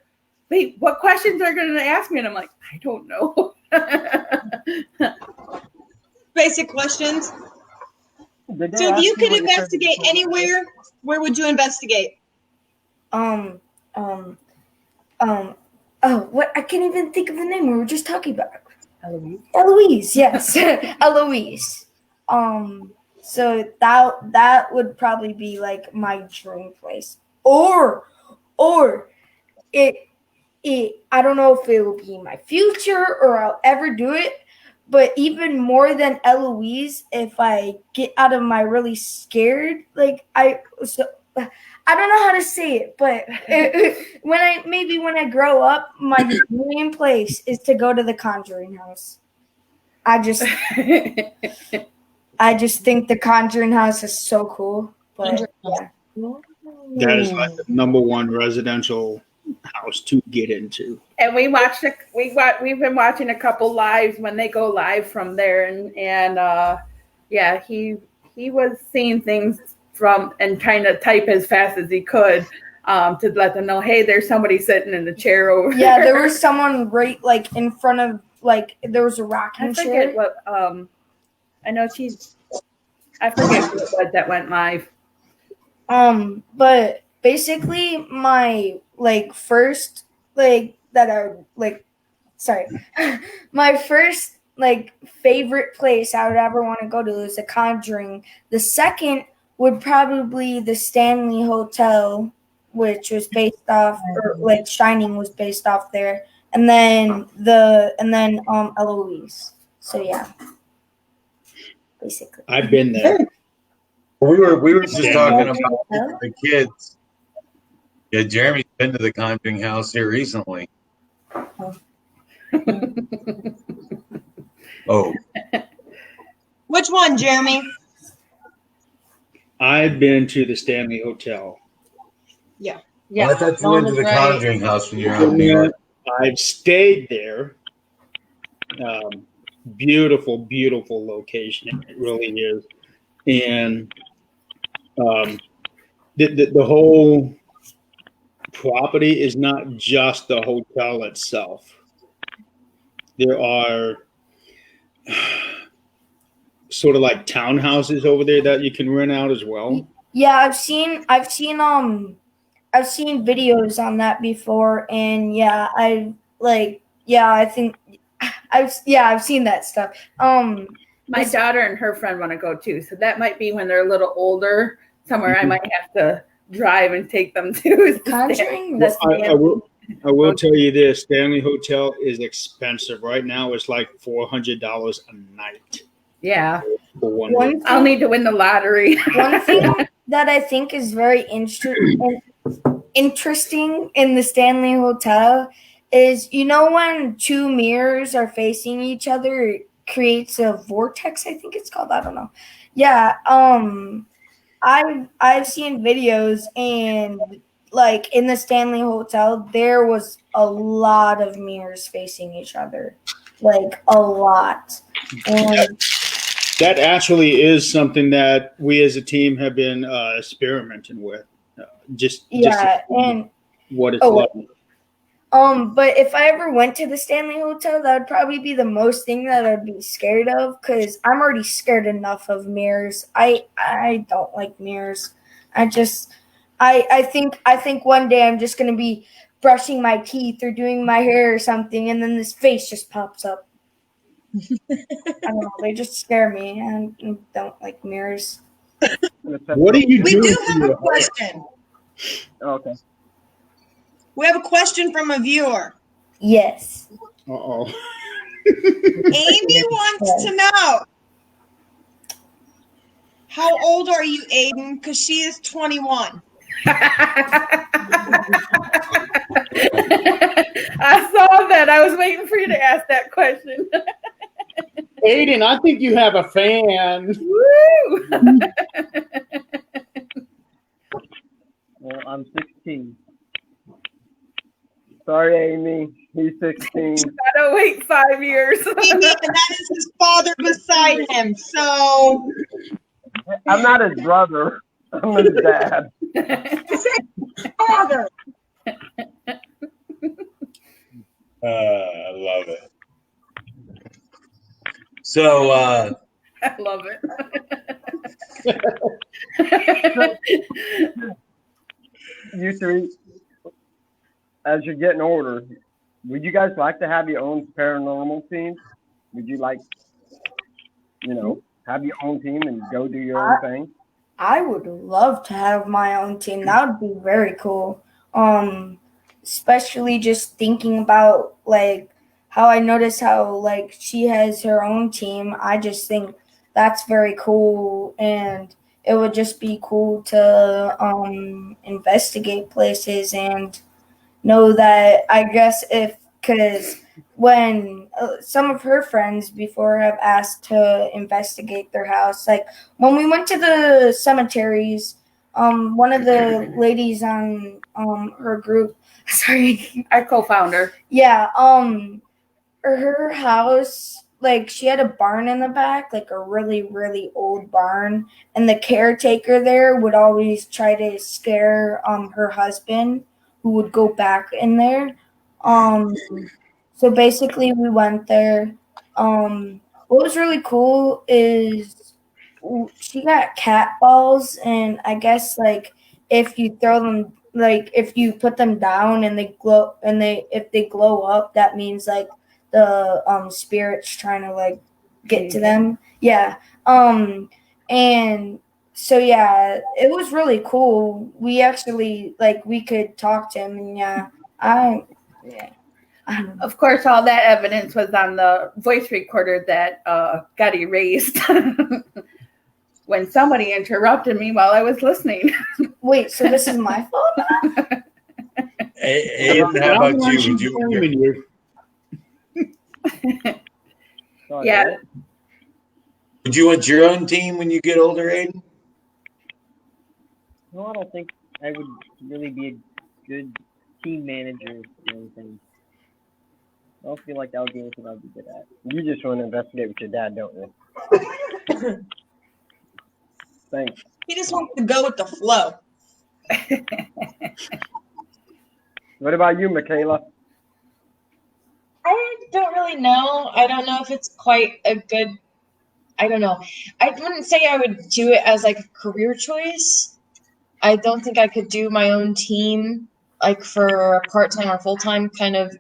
wait, what questions are going to ask me? And I'm like, I don't know. Basic questions. So if you could investigate anywhere, where would you investigate? Oh, what? I can't even think of the name we were just talking about. Eloise, yes. Eloise. So that would probably be like my dream place. Or it I don't know if it will be my future or I'll ever do it, but even more than Eloise, if I get out of my really scared, like I don't know how to say it, but when I grow up, my dream place is to go to the Conjuring house. I just think the Conjuring house is so cool. But yeah. That is like the number one residential house to get into. And we've been watching a couple lives when they go live from there, and he was seeing things from and trying to type as fast as he could to let them know, hey, there's somebody sitting in the chair over there. Yeah, there was someone right like in front of there was a rocking chair. I forget what I know I forget who it was that went live. But basically my first my first favorite place I would ever want to go to is The Conjuring. The second would probably the Stanley Hotel, which was based off, or Shining was based off there, and then Eloise. So yeah. basically. I've been there. We were just Yeah. talking about the kids. Yeah, Jeremy's been to the Conjuring House here recently. Oh, Which one, Jeremy? I've been to the Stanley Hotel. Yeah. I thought you went to the Conjuring House when you were out in New York. I've stayed there. Beautiful, beautiful location. It really is. And the whole property is not just the hotel itself. There are sort of like townhouses over there that you can rent out as well. Yeah, I've seen videos on that before, and I've seen that stuff. My daughter and her friend want to go too, so that might be when they're a little older. Somewhere I might have to drive and take them to. Conjuring. I will tell you this: Stanley Hotel is expensive right now. It's like $400 a night Yeah, for one night. I'll need to win the lottery. One thing that I think is very interesting in the Stanley Hotel is, when two mirrors are facing each other, it creates a vortex. I think it's called. I don't know. Yeah. I've seen videos, and like in the Stanley Hotel, there was a lot of mirrors facing each other, like a lot. And That actually is something that we as a team have been experimenting with. Just and what it's like. but if I ever went to the Stanley Hotel, that would probably be the most thing that I'd be scared of, because I'm already scared enough of mirrors. I don't like mirrors. I think one day I'm just gonna be brushing my teeth or doing my hair or something, and then this face just pops up. I don't know. They just scare me, and I don't like mirrors. What do you We do? do have a question. Okay. We have a question from a viewer. Yes. Uh-oh. Amy wants to know, how old are you, Aiden? Because she is 21. I saw that. I was waiting for you to ask that question. Aiden, I think you have a fan. Woo! Well, I'm 16. Sorry, Amy. He's 16. Gotta wait 5 years. Amy, and that is his father beside him. So I'm not his brother. I'm his dad. father. I love it. So, I love it. you three, as you're getting older, would you guys like to have your own paranormal team? Would you like, have your own team and go do your own thing? I would love to have my own team. That would be very cool. Especially just thinking about like how I notice how like she has her own team. I just think that's very cool, and it would just be cool to investigate places and know that, I guess, because when some of her friends before have asked to investigate their house, like when we went to the cemeteries, one of the ladies on her group, sorry, Our co-founder. yeah, her house, like she had a barn in the back, like a really, really old barn, and the caretaker there would always try to scare her husband, who would go back in there. So basically we went there. What was really cool is she got cat balls, and I guess like if you throw them, like if you put them down and they glow, and if they glow up, that means like the spirit's trying to like get to them. Yeah. And so yeah, it was really cool. We actually like we could talk to him, and I Of course, all that evidence was on the voice recorder that got erased when somebody interrupted me while I was listening. Wait, so this is my fault? Aiden, how about you? Yeah. Would you want your own team when you get older, Aiden? No, I don't think I would really be a good team manager or anything. I don't feel like that would be anything I'd be good at. You just want to investigate with your dad, don't you? Thanks. He just wants to go with the flow. What about you, Michaela? I don't really know. I don't know if it's quite a good. I don't know. I wouldn't say I would do it as like a career choice. I don't think I could do my own team like for a part-time or full-time kind of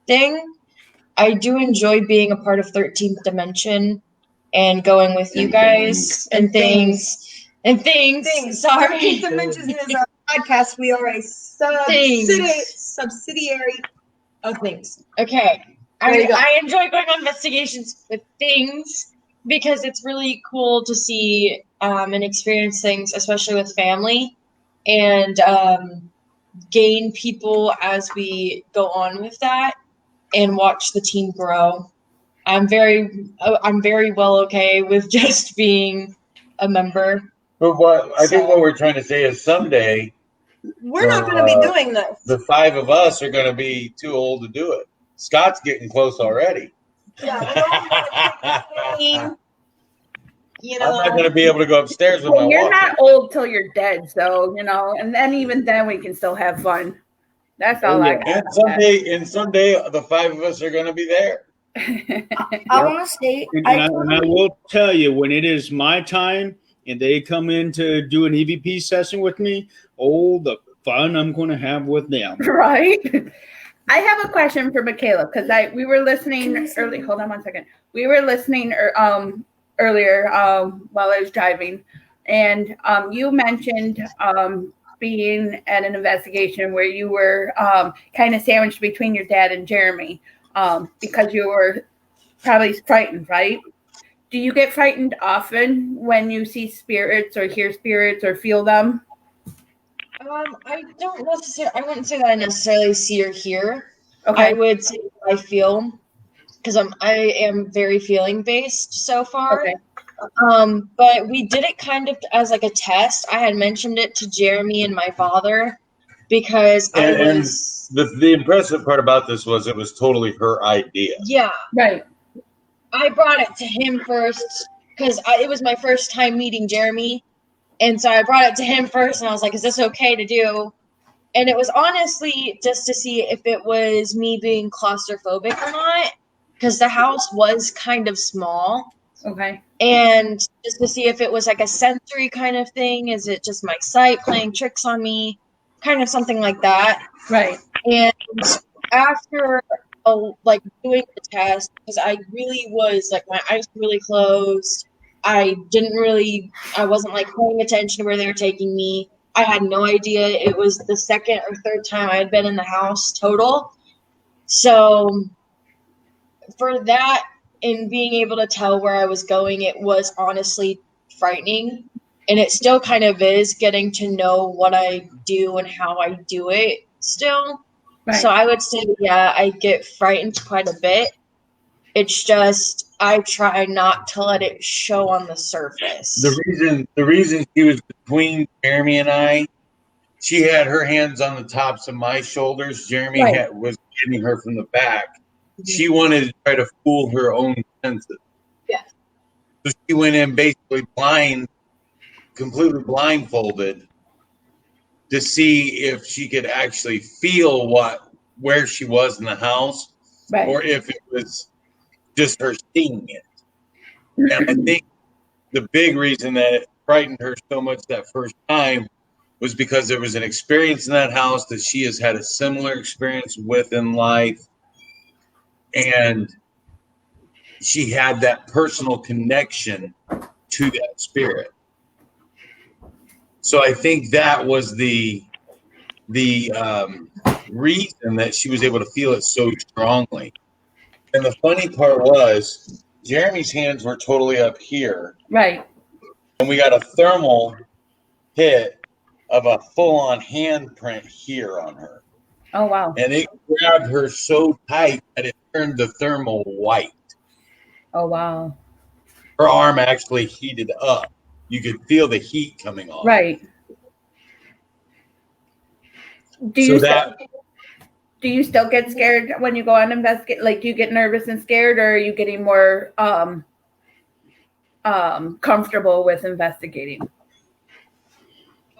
thing. I do enjoy being a part of 13th Dimension and going with you guys and things. Sorry. 13th Dimension is our podcast. We are a subsidiary of things. Okay. There you go. I enjoy going on investigations with things because it's really cool to see and experience things, especially with family, and gain people as we go on with that and watch the team grow. I'm very well okay with just being a member. But I think what we're trying to say is someday we're not going to be doing this. The 5 of us are going to be too old to do it. Scott's getting close already. Yeah, you know, I'm not going to be able to go upstairs with my You're walker. not old till you're dead, so and then even then we can still have fun. That's all I got. And someday the 5 of us are going to be there. I want to say, And I will tell you, when it is my time and they come in to do an EVP session with me, the fun I'm going to have with them. Right. I have a question for Michaela because we were listening early. Hold on one second. We were listening earlier while I was driving, and you mentioned being at an investigation where you were kind of sandwiched between your dad and Jeremy because you were probably frightened, right? Do you get frightened often when you see spirits or hear spirits or feel them? I wouldn't say that I necessarily see or hear. Okay. I would say I feel, because I am very feeling based so far. Okay. But we did it kind of as like a test. I had mentioned it to Jeremy and my father because the impressive part about this was it was totally her idea. Yeah. Right. I brought it to him first because it was my first time meeting Jeremy. And so I brought it to him first, and I was like, is this okay to do? And it was honestly just to see if it was me being claustrophobic or not, because the house was kind of small. Okay. And just to see if it was like a sensory kind of thing. Is it just my sight playing tricks on me? Kind of something like that. Right. And after doing the test, because I really was like, my eyes were really closed. I wasn't like paying attention to where they were taking me. I had no idea. It was the second or third time I had been in the house total. So for that and being able to tell where I was going, it was honestly frightening. And it still kind of is, getting to know what I do and how I do it still. Right. So I would say, yeah, I get frightened quite a bit. It's just I try not to let it show on the surface. The reason she was between Jeremy and I, she had her hands on the tops of my shoulders. Jeremy was hitting her from the back. Mm-hmm. She wanted to try to fool her own senses. Yeah. So she went in basically completely blindfolded to see if she could actually feel where she was in the house, or if it was just her seeing it. And I think the big reason that it frightened her so much that first time was because there was an experience in that house that she has had a similar experience with in life. And she had that personal connection to that spirit. So I think that was the the reason that she was able to feel it so strongly. And the funny part was, Jeremy's hands were totally up here, Right. and we got a thermal hit of a full-on handprint here on her. Oh, wow. And it grabbed her so tight that it turned the thermal white. Oh, wow. Her arm actually heated up. You could feel the heat coming off. Right. Do So you that do you still get scared when you go on investigate? Like, do you get nervous and scared, or are you getting more comfortable with investigating?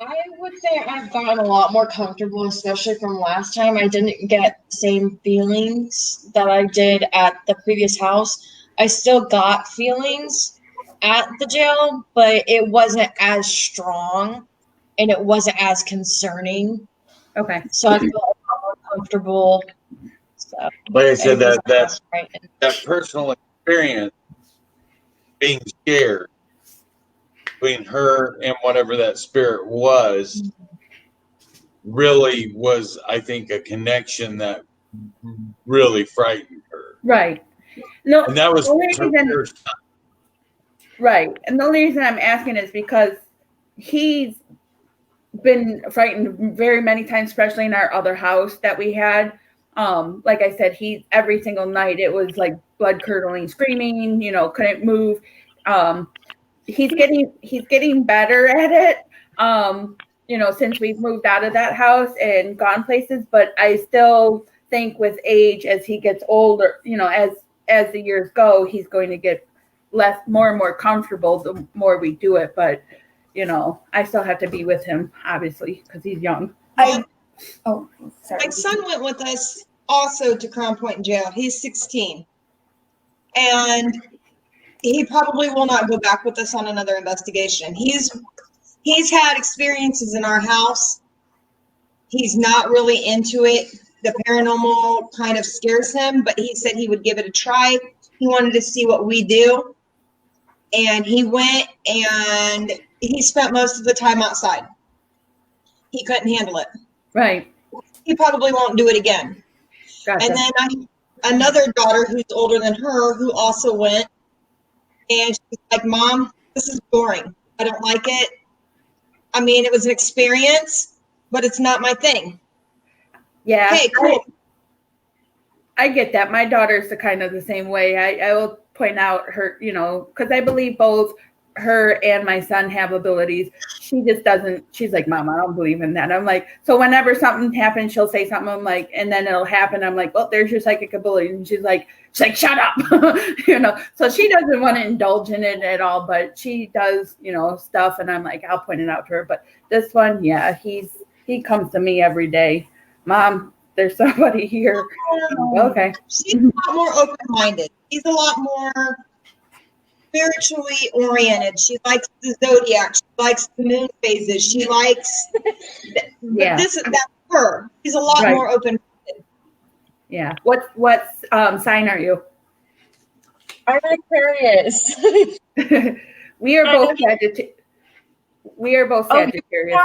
I would say I've gotten a lot more comfortable, especially from last time. I didn't get the same feelings that I did at the previous house. I still got feelings at the jail, but it wasn't as strong and it wasn't as concerning. Okay. So I feel a lot more comfortable. So, like I said, that's right. that personal experience, being scared between her and whatever that spirit was, really was, I think, a connection that really frightened her. Right. No, And that was the only her reason- first time. Right. And the only reason I'm asking is because he's been frightened very many times, especially in our other house that we had. Like I said, he every single night it was like blood curdling, screaming, couldn't move. He's getting better at it, since we've moved out of that house and gone places, but I still think with age, as he gets older, as the years go, he's going to get more and more comfortable the more we do it. But I still have to be with him, obviously, because he's young. My Sorry. son went with us also to Crown Point Jail. He's 16. And he probably will not go back with us on another investigation. He's had experiences in our house. He's not really into it. The paranormal kind of scares him, but he said he would give it a try. He wanted to see what we do. And he went and he spent most of the time outside. He couldn't handle it. Right. He probably won't do it again. Gotcha. And then I have another daughter who's older than her who also went. And she's like, Mom, this is boring. I don't like it. I mean, it was an experience, but it's not my thing. Yeah. Hey, cool. I get that. My daughter's the same way. I will point out her, because I believe both her and my son have abilities. She just doesn't. She's like, Mom, I don't believe in that. I'm like, so whenever something happens, she'll say something. I'm like, and then it'll happen. I'm like, well, there's your psychic ability. And she's like, shut up. So she doesn't want to indulge in it at all, but she does, stuff. And I'm like, I'll point it out to her. But this one, yeah, he comes to me every day. Mom, there's somebody here. Okay. She's a lot more open-minded. She's a lot more spiritually oriented. She likes the zodiac. She likes the moon phases. She likes that's her. She's a lot more open-minded. Yeah. What sign are you? I'm Aquarius. We are both Sagittarius. Sagittarius.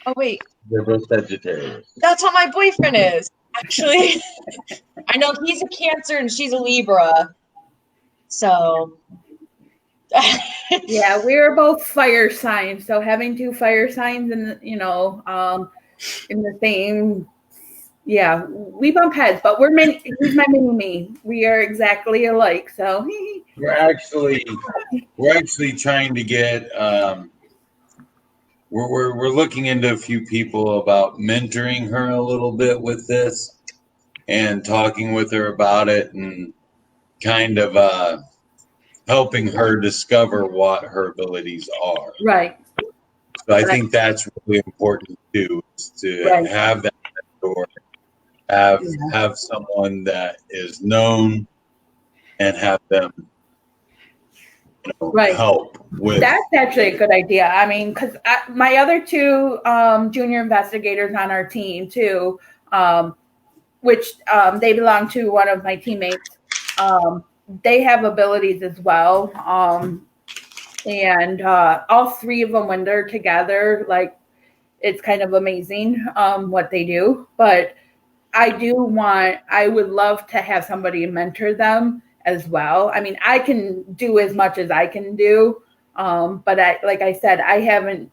Oh wait, They're both Sagittarius. that's how my boyfriend is. Actually, I know he's a Cancer and she's a Libra. So, Yeah, we are both fire signs. So having two fire signs in the same, yeah, we bump heads, but we're mini. He's my mini me. We are exactly alike. So We're actually trying to get. We're looking into a few people about mentoring her a little bit with this, and talking with her about it, and kind of helping her discover what her abilities are. right. So I think that's really important too, is to have that mentor, have someone that is known, and have them help with. That's actually a good idea. I mean, because my other two junior investigators on our team too, which they belong to one of my teammates. They have abilities as well. And all three of them, when they're together, like it's kind of amazing what they do. But I would love to have somebody mentor them as well. I mean, I can do as much as I can do, but like I said, I haven't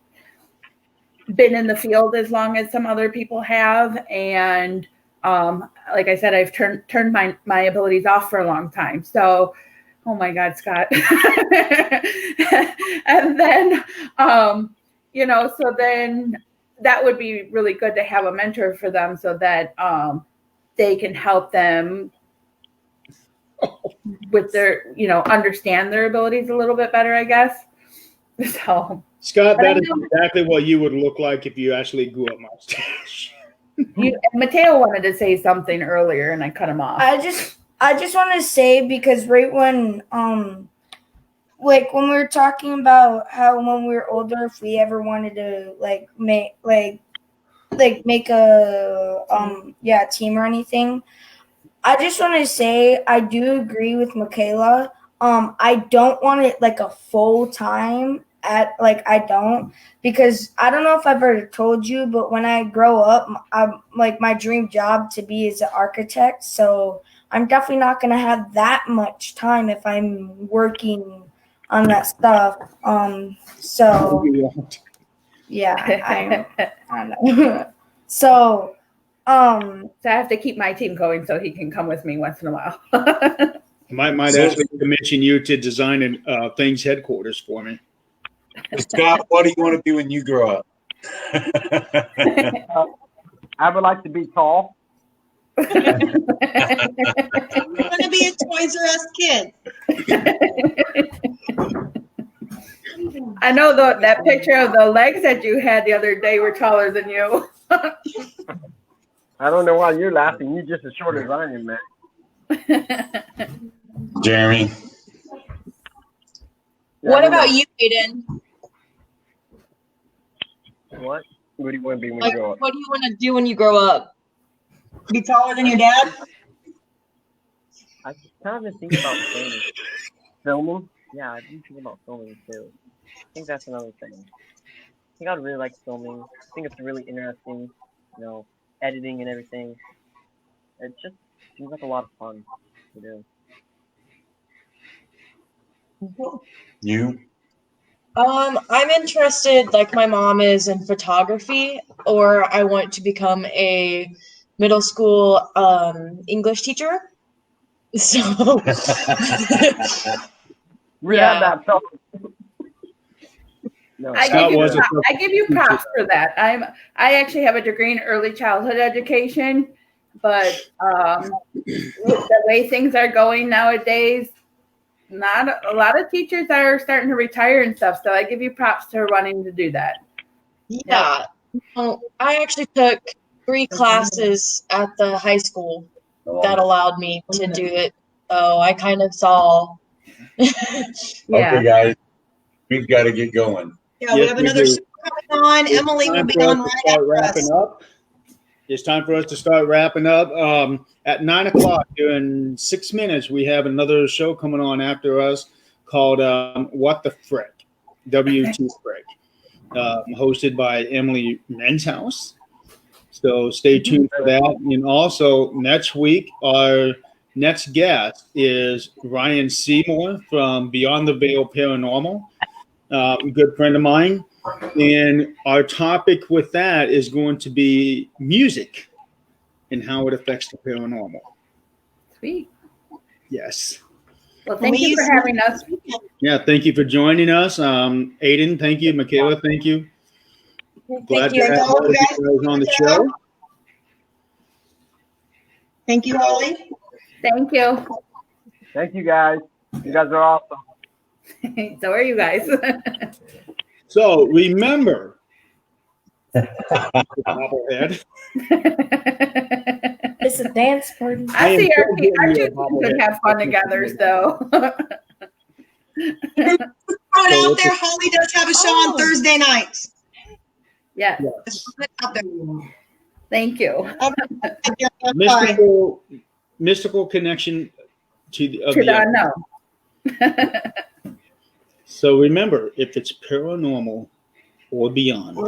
been in the field as long as some other people have, and like I said, I've turned my abilities off for a long time. So, oh my God, Scott. And then, so then that would be really good to have a mentor for them so that they can help them with their, understand their abilities a little bit better, I guess. So, Scott, that is exactly what you would look like if you actually grew up mustache. Mateo wanted to say something earlier, and I cut him off. I just want to say, because right when like when we were talking about how when we were older, if we ever wanted to make a team or anything, I just want to say I do agree with Michaela. I don't want it like a full time I don't, because I don't know if I've ever told you, but when I grow up, I'm like my dream job to be is an architect. So I'm definitely not going to have that much time if I'm working on that stuff. So yeah, I know. So I have to keep my team going so he can come with me once in a while. Might actually commission you to design things headquarters for me. Scott, what do you want to do when you grow up? I would like to be tall. You want to be a Toys R Us kid. I know that picture of the legs that you had the other day were taller than you. I don't know why you're laughing. You're just as short as I am, man. Jeremy. What about you, Aiden? What? What do you want to be when Like, you grow up? what do you want to do when you grow up? Be taller than your dad? I kind of been thinking about filming. Yeah, I've been thinking about filming too. I think that's another thing. I think I'd really like filming. I think it's really interesting, editing and everything. It just seems like a lot of fun to do. You? I'm interested, like my mom is, in photography, or I want to become a middle school English teacher. So We Yeah. had that film. No, I give you props for that. I actually have a degree in early childhood education, but the way things are going nowadays, not a lot of teachers are starting to retire and stuff. So I give you props to wanting to do that. yeah. I actually took 3 classes at the high school that allowed me to do it. So I kind of saw. Okay, guys, we've got to get going. Yeah, we have another show coming on. Emily will be on right after us. It's time for us to start wrapping up. At 9 o'clock, in 6 minutes, we have another show coming on after us called What the Frick? WT Frick, hosted by Emily Menhouse. So stay tuned for that. And also, next week, our next guest is Ryan Seymour from Beyond the Veil Paranormal, a good friend of mine. And our topic with that is going to be music and how it affects the paranormal. Sweet. Yes. Well, thank you for having us. Yeah, thank you for joining us. Aiden, thank you. Michaela, thank you. Glad to have you guys on the show. Thank you, Holly. Thank you. Thank you, guys. You guys are awesome. So are you guys. So remember, bobblehead. It's a dance party. I see our two could have fun together, so. Throw it out there. Holly does have a show on Thursday nights. Yeah. Out there. Thank you. Mystical connection to the unknown. So remember, if it's paranormal or beyond,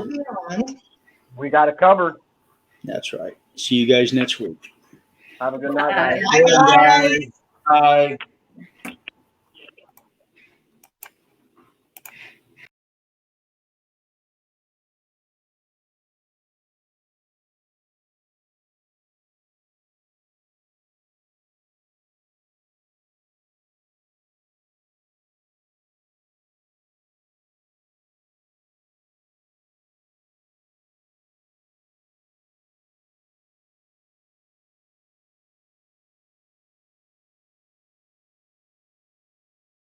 We got it covered. That's right. See you guys next week. Have a good night, Bye. guys. Bye, guys. Bye.